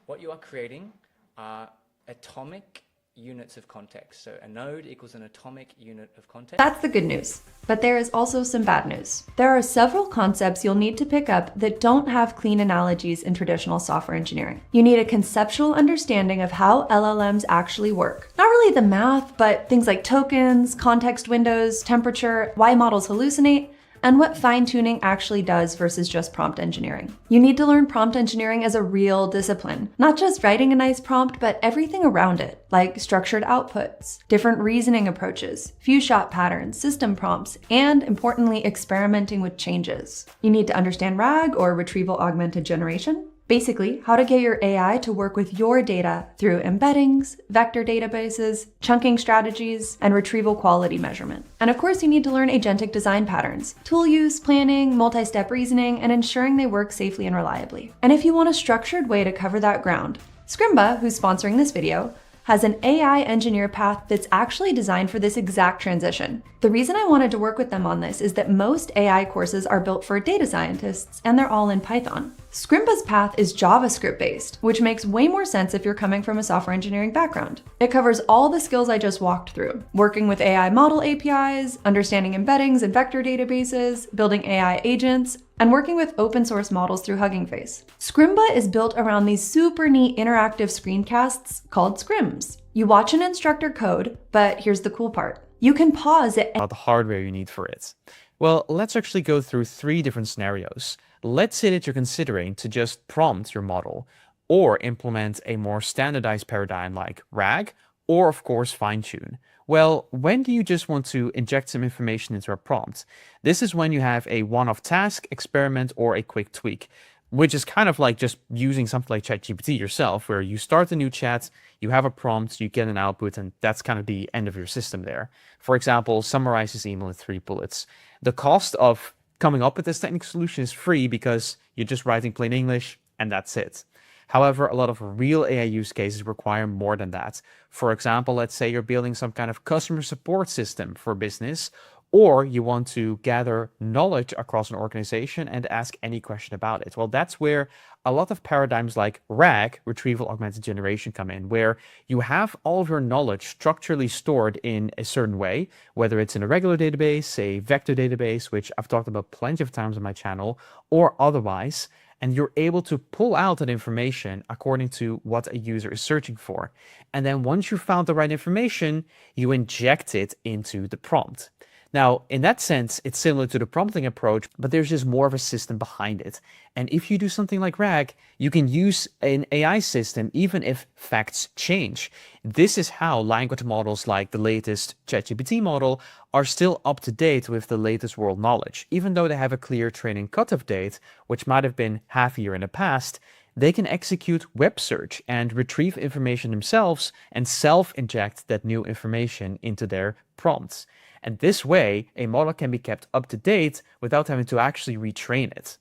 what you are creating are atomic units of context. So a node equals an atomic unit of context. That's the good news. But there is also some bad news. There are several concepts you'll need to pick up that don't have clean analogies in traditional software engineering. You need a conceptual understanding of how LLMs actually work. Not really the math, but things like tokens, context windows, temperature, why models hallucinate, and what fine-tuning actually does versus just prompt engineering. You need to learn prompt engineering as a real discipline, not just writing a nice prompt, but everything around it, like structured outputs, different reasoning approaches, few-shot patterns, system prompts, and importantly, experimenting with changes. You need to understand RAG, or retrieval augmented generation. Basically, how to get your AI to work with your data through embeddings, vector databases, chunking strategies, and retrieval quality measurement. And of course, you need to learn agentic design patterns, tool use, planning, multi-step reasoning, and ensuring they work safely and reliably. And if you want a structured way to cover that ground, Scrimba, who's sponsoring this video, has an AI engineer path that's actually designed for this exact transition. The reason I wanted to work with them on this is that most AI courses are built for data scientists, and they're all in Python. Scrimba's path is JavaScript based, which makes way more sense if you're coming from a software engineering background. It covers all the skills I just walked through: working with AI model APIs, understanding embeddings and vector databases, building AI agents, and working with open source models through Hugging Face. Scrimba is built around these super neat interactive screencasts called scrims. You watch an instructor code, but here's the cool part. You can pause it. The hardware you need for it. Well, let's actually go through 3 different scenarios. Let's say that you're considering to just prompt your model or implement a more standardized paradigm like RAG, or of course fine-tune. Well, when do you just want to inject some information into a prompt? This is when you have a one-off task, experiment, or a quick tweak, which is kind of like just using something like ChatGPT yourself, where you start a new chat, you have a prompt, you get an output, and that's kind of the end of your system there. For example, summarize this email in 3 bullets. The cost of coming up with this technical solution is free because you're just writing plain English, and that's it. However, a lot of real AI use cases require more than that. For example, let's say you're building some kind of customer support system for business, or you want to gather knowledge across an organization and ask any question about it. Well, that's where a lot of paradigms like RAG, retrieval augmented generation, come in, where you have all of your knowledge structurally stored in a certain way, whether it's in a regular database, a vector database, which I've talked about plenty of times on my channel, or otherwise, and you're able to pull out that information according to what a user is searching for. And then once you found the right information, you inject it into the prompt. Now, in that sense, it's similar to the prompting approach, but there's just more of a system behind it. And if you do something like RAG, you can use an AI system even if facts change. This is how language models like the latest ChatGPT model are still up to date with the latest world knowledge. Even though they have a clear training cutoff date, which might have been half a year in the past, they can execute web search and retrieve information themselves and self-inject that new information into their prompts. And this way, a model can be kept up to date without having to actually retrain it.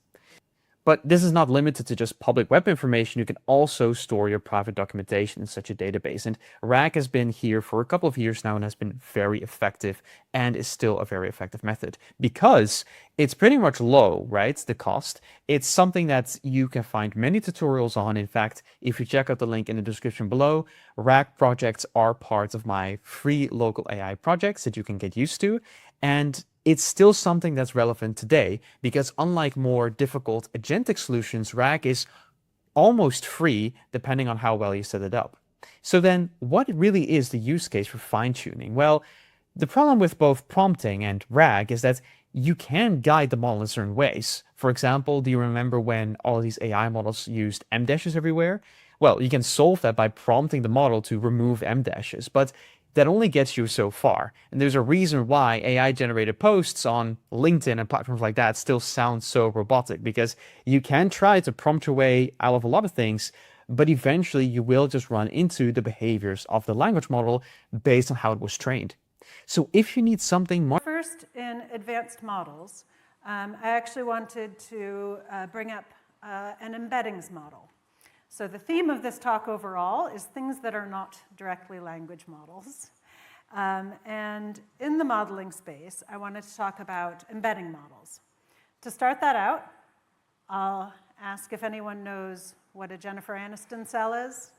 But this is not limited to just public web information. You can also store your private documentation in such a database. And RAG has been here for a couple of years now and has been very effective and is still a very effective method because it's pretty much low, right? The cost. It's something that you can find many tutorials on. In fact, if you check out the link in the description below, RAG projects are part of my free local AI projects that you can get used to. And it's still something that's relevant today because unlike more difficult agentic solutions, RAG is almost free depending on how well you set it up. So then what really is the use case for fine-tuning? Well, the problem with both prompting and RAG is that you can guide the model in certain ways. For example, do you remember when all of these AI models used M-dashes everywhere? Well, you can solve that by prompting the model to remove M-dashes, but that only gets you so far. And there's a reason why AI-generated posts on LinkedIn and platforms like that still sound so robotic, because you can try to prompt your way out of a lot of things, but eventually you will just run into the behaviors of the language model based on how it was trained. So if you need something more... First, in advanced models, I actually wanted to bring up an embeddings model. So the theme of this talk overall is things that are not directly language models. And in the modeling space, I wanted to talk about embedding models. To start that out, I'll ask if anyone knows what a Jennifer Aniston cell is.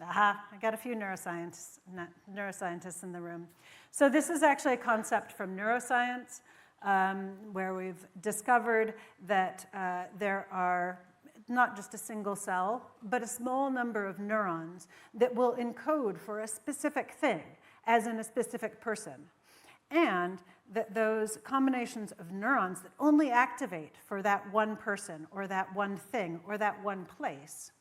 Aha, I got a few neuroscientists in the room. So this is actually a concept from neuroscience where we've discovered that there are not just a single cell, but a small number of neurons that will encode for a specific thing, as in a specific person. And that those combinations of neurons that only activate for that one person, or that one thing, or that one place,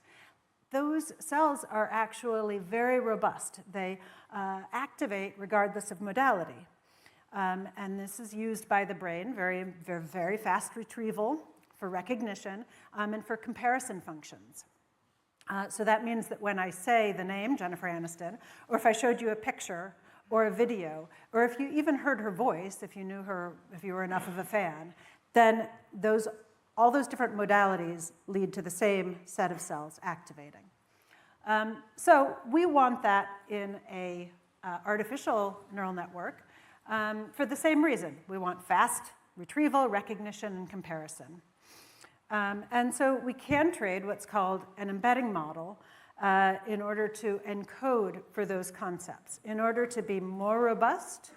those cells are actually very robust. They activate regardless of modality. And this is used by the brain, very fast retrieval, for recognition, and for comparison functions. So that means that when I say the name, Jennifer Aniston, or if I showed you a picture or a video, or if you even heard her voice, if you knew her, if you were enough of a fan, then all those different modalities lead to the same set of cells activating. So we want that in a artificial neural network for the same reason. We want fast retrieval, recognition, and comparison. And so we can trade what's called an embedding model in order to encode for those concepts, in order to be more robust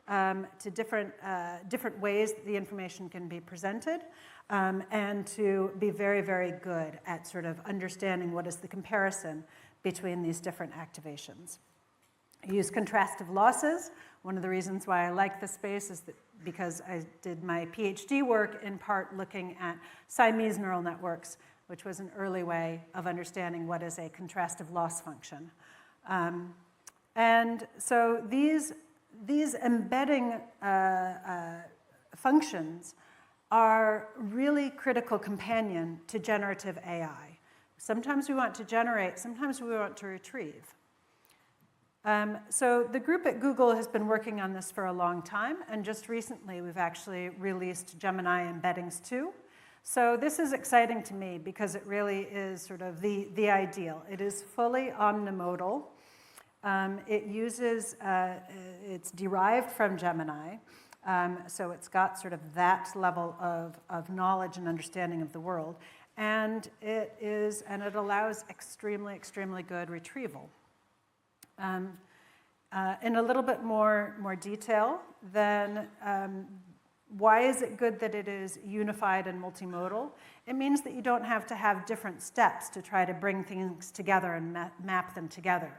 to different ways that the information can be presented, and to be very good at sort of understanding what is the comparison between these different activations. I use contrastive losses. One of the reasons why I like this space is that because I did my PhD work in part looking at Siamese neural networks, which was an early way of understanding what is a contrastive loss function. And so these embedding functions are really critical companion to generative AI. Sometimes we want to generate, sometimes we want to retrieve. So the group at Google has been working on this for a long time, and just recently we've actually released Gemini Embeddings 2. So this is exciting to me because it really is sort of the ideal. It is fully omnimodal. It uses, it's derived from Gemini, so it's got sort of that level of knowledge and understanding of the world, and it allows extremely, extremely good retrieval. In a little bit more detail, then why is it good that it is unified and multimodal? It means that you don't have to have different steps to try to bring things together and map them together.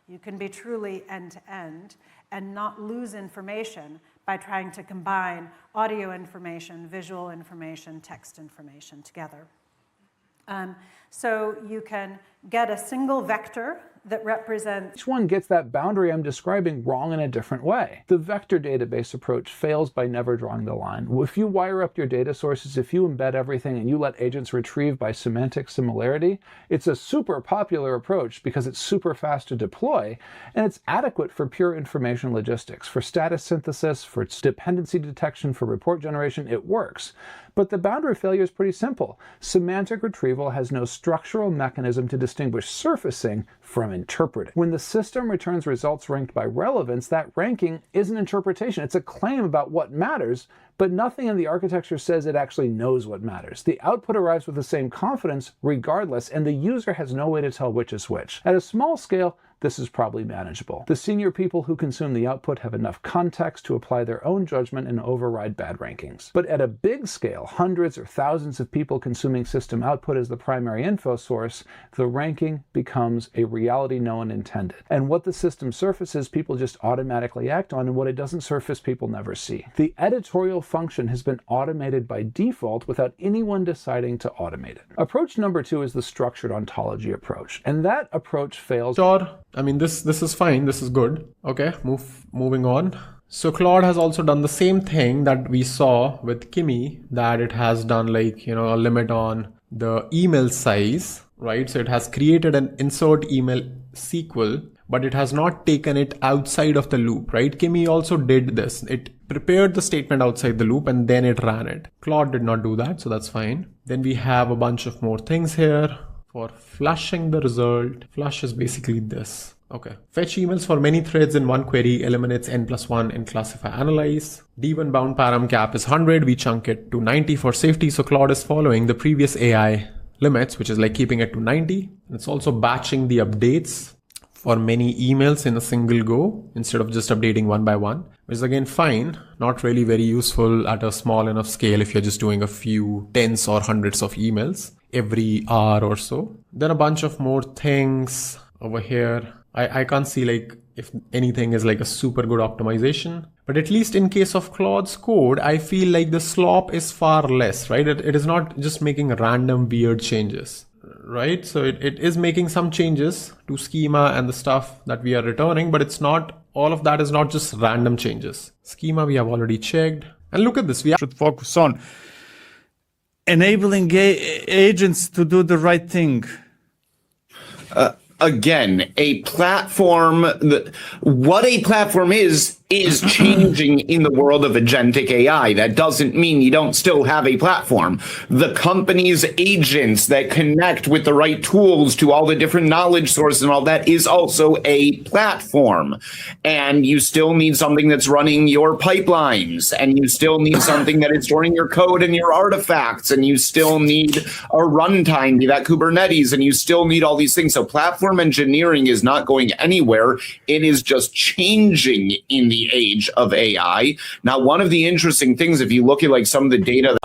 You can be truly end-to-end and not lose information by trying to combine audio information, visual information, text information together. So you can get a single vector that represents... Each one gets that boundary I'm describing wrong in a different way. The vector database approach fails by never drawing the line. If you wire up your data sources, if you embed everything and you let agents retrieve by semantic similarity, it's a super popular approach because it's super fast to deploy, and it's adequate for pure information logistics. For status synthesis, for dependency detection, for report generation, it works. But the boundary failure is pretty simple. Semantic retrieval has no structural mechanism to distinguish surfacing from interpreting. When the system returns results ranked by relevance, that ranking is an interpretation. It's a claim about what matters, but nothing in the architecture says it actually knows what matters. The output arrives with the same confidence regardless, and the user has no way to tell which is which. At a small scale, this is probably manageable. The senior people who consume the output have enough context to apply their own judgment and override bad rankings. But at a big scale, hundreds or thousands of people consuming system output as the primary info source, the ranking becomes a reality no one intended. And what the system surfaces, people just automatically act on, and what it doesn't surface, people never see. The editorial function has been automated by default without anyone deciding to automate it. Approach number 2 is the structured ontology approach, and that approach fails. Sure. I mean, this is fine. This is good. Okay, moving on. So Claude has also done the same thing that we saw with Kimi, that it has done like, a limit on the email size, right? So it has created an insert email SQL, but it has not taken it outside of the loop, right? Kimi also did this. It prepared the statement outside the loop and then it ran it. Claude did not do that, so that's fine. Then we have a bunch of more things here. For flushing the result, flush is basically this. Okay. Fetch emails for many threads in one query eliminates n+1 in classify analyze. D1 bound param cap is 100. We chunk it to 90 for safety. So Claude is following the previous AI limits, which is like keeping it to 90. It's also batching the updates for many emails in a single go instead of just updating one by one, which is again fine. Not really very useful at a small enough scale if you're just doing a few tens or hundreds of emails every hour or so. Then a bunch of more things over here. I can't see like if anything is like a super good optimization, but at least in case of Claude's code, I feel like the slop is far less, right? It is not just making random weird changes, right? So it is making some changes to schema and the stuff that we are returning, but it's not, all of that is not just random changes. Schema we have already checked. And look at this, we should focus on enabling agents to do the right thing. Again, a platform, what a platform is changing in the world of agentic AI. That doesn't mean you don't still have a platform. The company's agents that connect with the right tools to all the different knowledge sources and all that is also a platform. And you still need something that's running your pipelines, and you still need something that is storing your code and your artifacts, and you still need a runtime, be that Kubernetes, and you still need all these things. So platform engineering is not going anywhere. It is just changing in the age of AI. Now, one of the interesting things, if you look at like some of the data,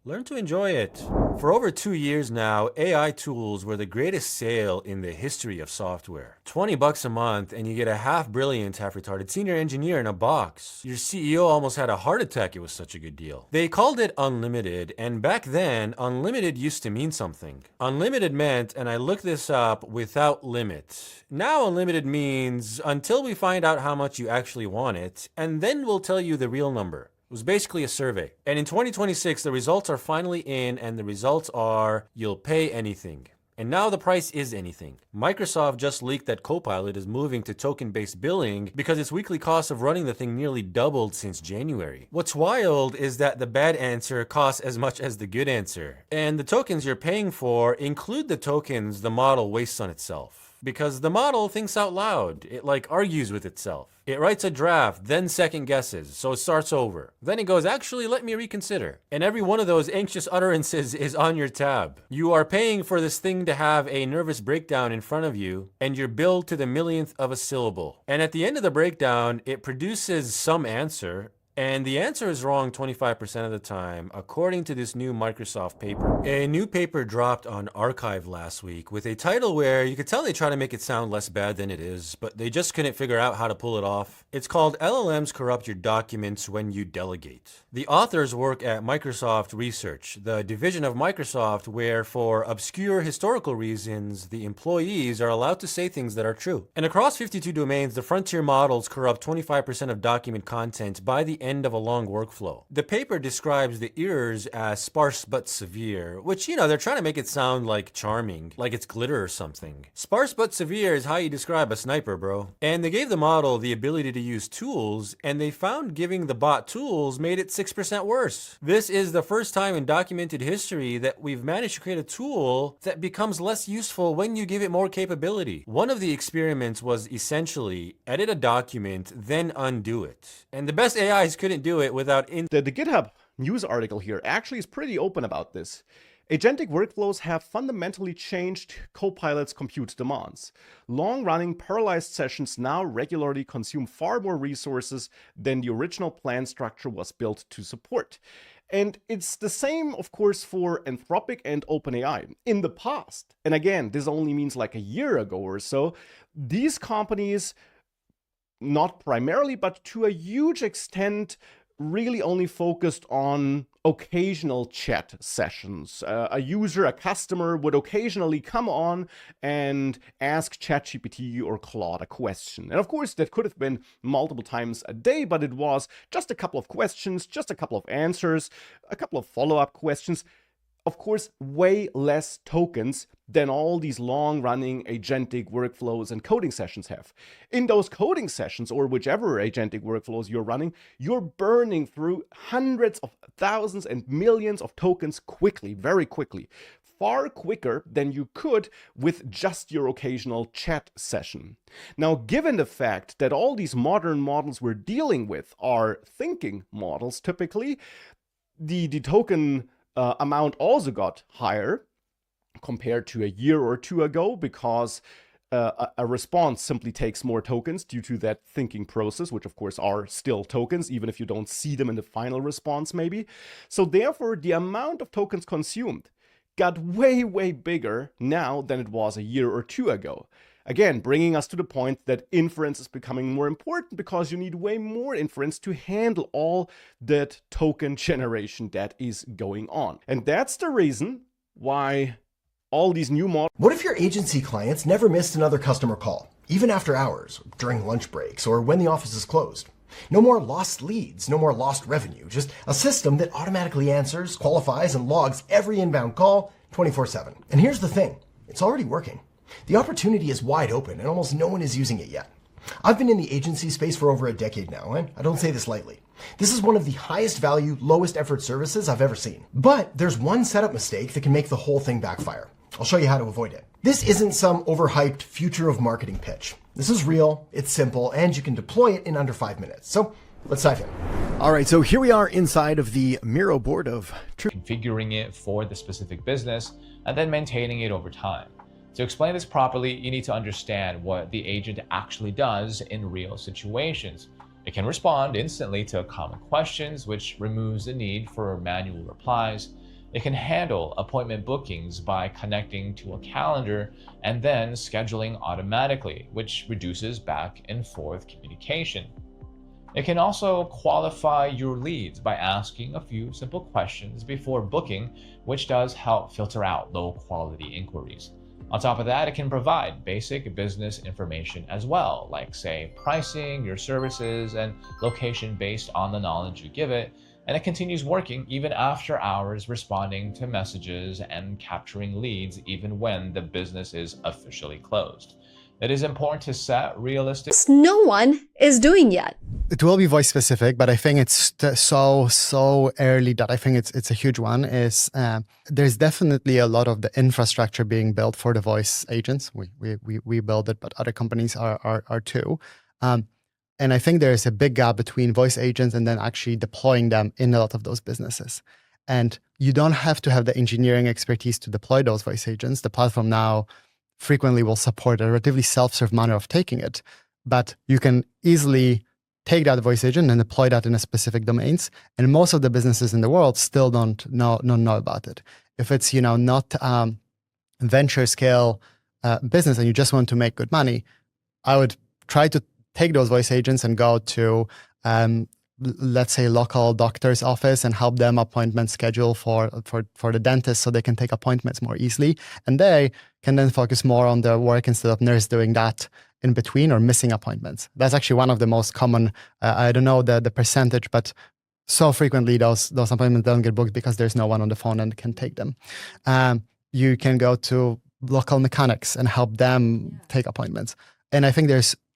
learn to enjoy it. For over 2 years now, AI tools were the greatest sale in the history of software. $20 a month and you get a half-brilliant, half-retarded senior engineer in a box. Your CEO almost had a heart attack, it was such a good deal. They called it unlimited, and back then, unlimited used to mean something. Unlimited meant, and I looked this up, without limit. Now unlimited means until we find out how much you actually want it, and then we'll tell you the real number. It was basically a survey. And in 2026, the results are finally in, and the results are you'll pay anything. And now the price is anything. Microsoft just leaked that Copilot is moving to token-based billing because its weekly cost of running the thing nearly doubled since January. What's wild is that the bad answer costs as much as the good answer. And the tokens you're paying for include the tokens the model wastes on itself. because the model thinks out loud. It like argues with itself. It writes a draft, then second guesses, so it starts over. Then it goes, actually, let me reconsider. And every one of those anxious utterances is on your tab. You are paying for this thing to have a nervous breakdown in front of you, and you're billed to the millionth of a syllable. And at the end of the breakdown, it produces some answer, and the answer is wrong 25% of the time, according to this new Microsoft paper. A new paper dropped on Archive last week with a title where you could tell they try to make it sound less bad than it is, but they just couldn't figure out how to pull it off. It's called LLMs Corrupt Your Documents When You Delegate. The authors work at Microsoft Research, the division of Microsoft where, for obscure historical reasons, the employees are allowed to say things that are true. And across 52 domains, the frontier models corrupt 25% of document content by the end of a long workflow. The paper describes the errors as sparse but severe, which, they're trying to make it sound like charming, like it's glitter or something. Sparse but severe is how you describe a sniper, bro. And they gave the model the ability to use tools, and they found giving the bot tools made it 6% worse. This is the first time in documented history that we've managed to create a tool that becomes less useful when you give it more capability. One of the experiments was essentially edit a document, then undo it. And the best AIs couldn't do it without the GitHub news article here actually is pretty open about this. Agentic workflows have fundamentally changed Copilot's compute demands. Long-running parallelized sessions now regularly consume far more resources than the original plan structure was built to support. And it's the same, of course, for Anthropic and OpenAI. In the past, and again, this only means like a year ago or so, these companies, not primarily, but to a huge extent, really only focused on occasional chat sessions. A user, a customer would occasionally come on and ask ChatGPT or Claude a question. And of course, that could have been multiple times a day, but it was just a couple of questions, just a couple of answers, a couple of follow-up questions. Of course, way less tokens than all these long-running agentic workflows and coding sessions have. In those coding sessions, or whichever agentic workflows you're running, you're burning through hundreds of thousands and millions of tokens quickly, very quickly. Far quicker than you could with just your occasional chat session. Now, given the fact that all these modern models we're dealing with are thinking models, typically, the token amount also got higher compared to a year or two ago because a response simply takes more tokens due to that thinking process, which of course are still tokens, even if you don't see them in the final response maybe. So therefore, the amount of tokens consumed got way, way bigger now than it was a year or two ago. Again, bringing us to the point that inference is becoming more important because you need way more inference to handle all that token generation that is going on. And that's the reason why all these new models... What if your agency clients never missed another customer call, even after hours, during lunch breaks, or when the office is closed? No more lost leads, no more lost revenue, just a system that automatically answers, qualifies, and logs every inbound call 24/7. And here's the thing, it's already working. The opportunity is wide open and almost no one is using it yet. I've been in the agency space for over a decade now, and I don't say this lightly. This is one of the highest value, lowest effort services I've ever seen. But there's one setup mistake that can make the whole thing backfire. I'll show you how to avoid it. This isn't some overhyped future of marketing pitch. This is real, it's simple, and you can deploy it in under 5 minutes. So let's dive in. All right, so here we are inside of the Miro board of configuring it for the specific business and then maintaining it over time. To explain this properly, you need to understand what the agent actually does in real situations. It can respond instantly to common questions, which removes the need for manual replies. It can handle appointment bookings by connecting to a calendar and then scheduling automatically, which reduces back and forth communication. It can also qualify your leads by asking a few simple questions before booking, which does help filter out low-quality inquiries. On top of that, it can provide basic business information as well, like say pricing, your services, and location based on the knowledge you give it. And it continues working even after hours, responding to messages and capturing leads even when the business is officially closed. It is important to set realistic. No one is doing yet. It will be voice specific, but I think it's so early that I think it's a huge one. There's definitely a lot of the infrastructure being built for the voice agents. We build it, but other companies are too. And I think there is a big gap between voice agents and then actually deploying them in a lot of those businesses. And you don't have to have the engineering expertise to deploy those voice agents. The platform now frequently will support a relatively self-serve manner of taking it, but you can easily take that voice agent and deploy that in a specific domains. And most of the businesses in the world still don't know about it. If it's not venture scale business and you just want to make good money, I would try to take those voice agents and go to let's say local doctor's office and help them appointment schedule for the dentist so they can take appointments more easily. And they can then focus more on their work instead of nurse doing that in between or missing appointments. That's actually one of the most common, I don't know the percentage, but so frequently those appointments don't get booked because there's no one on the phone and can take them. You can go to local mechanics and help them take appointments. And I think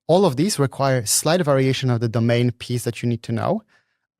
all of these require slight variation of the domain piece that you need to know.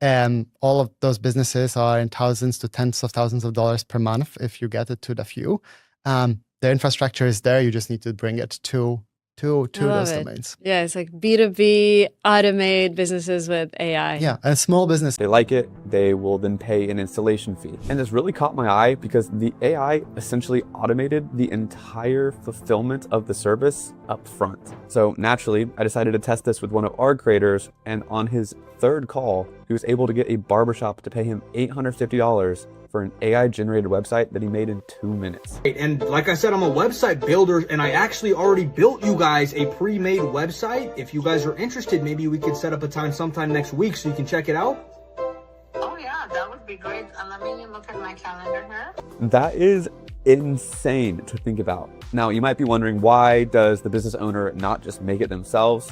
And all of those businesses are in thousands to tens of thousands of dollars per month if you get it to the few. The infrastructure is there. You just need to bring it to those domains. Yeah, it's like B2B, automate businesses with AI. Yeah, and small business. They like it, they will then pay an installation fee. And this really caught my eye because the AI essentially automated the entire fulfillment of the service up front. So naturally, I decided to test this with one of our creators, and on his third call, he was able to get a barbershop to pay him $850 for an AI-generated website that he made in 2 minutes. And like I said, I'm a website builder, and I actually already built you guys a pre-made website. If you guys are interested, maybe we could set up a time sometime next week so you can check it out. Oh yeah, that would be great. Let me look at my calendar here. That is insane to think about. Now, you might be wondering, why does the business owner not just make it themselves?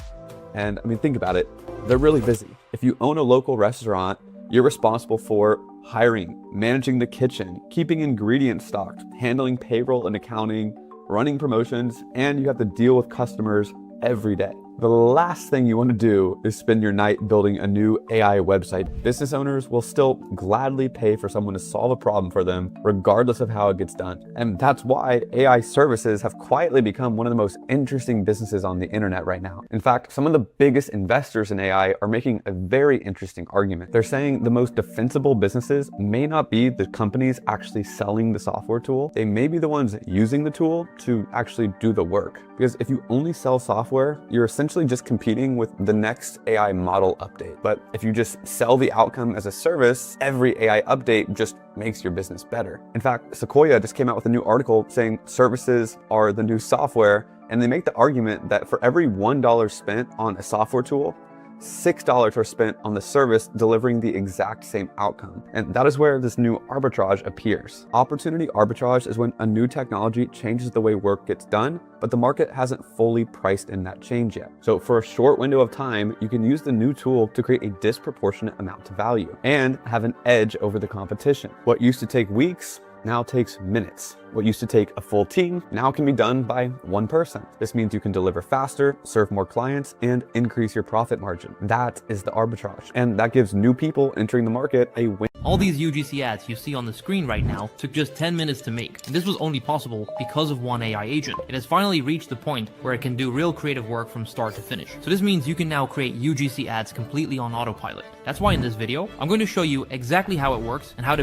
And I mean, think about it. They're really busy. If you own a local restaurant, you're responsible for hiring, managing the kitchen, keeping ingredients stocked, handling payroll and accounting, running promotions, and you have to deal with customers every day. The last thing you want to do is spend your night building a new AI website. Business owners will still gladly pay for someone to solve a problem for them, regardless of how it gets done. And that's why AI services have quietly become one of the most interesting businesses on the internet right now. In fact, some of the biggest investors in AI are making a very interesting argument. They're saying the most defensible businesses may not be the companies actually selling the software tool. They may be the ones using the tool to actually do the work. Because if you only sell software, you're essentially just competing with the next AI model update. But if you just sell the outcome as a service, every AI update just makes your business better. In fact, Sequoia just came out with a new article saying services are the new software, and they make the argument that for every $1 spent on a software tool, $6 are spent on the service delivering the exact same outcome. And that is where this new arbitrage appears. Opportunity arbitrage is when a new technology changes the way work gets done, but the market hasn't fully priced in that change yet. So for a short window of time, you can use the new tool to create a disproportionate amount of value and have an edge over the competition. What used to take weeks now takes minutes. What used to take a full team now can be done by one person. This means you can deliver faster, serve more clients, and increase your profit margin. That is the arbitrage. And that gives new people entering the market a win. All these UGC ads you see on the screen right now took just 10 minutes to make. And this was only possible because of one AI agent. It has finally reached the point where it can do real creative work from start to finish. So this means you can now create UGC ads completely on autopilot. That's why in this video, I'm going to show you exactly how it works and how to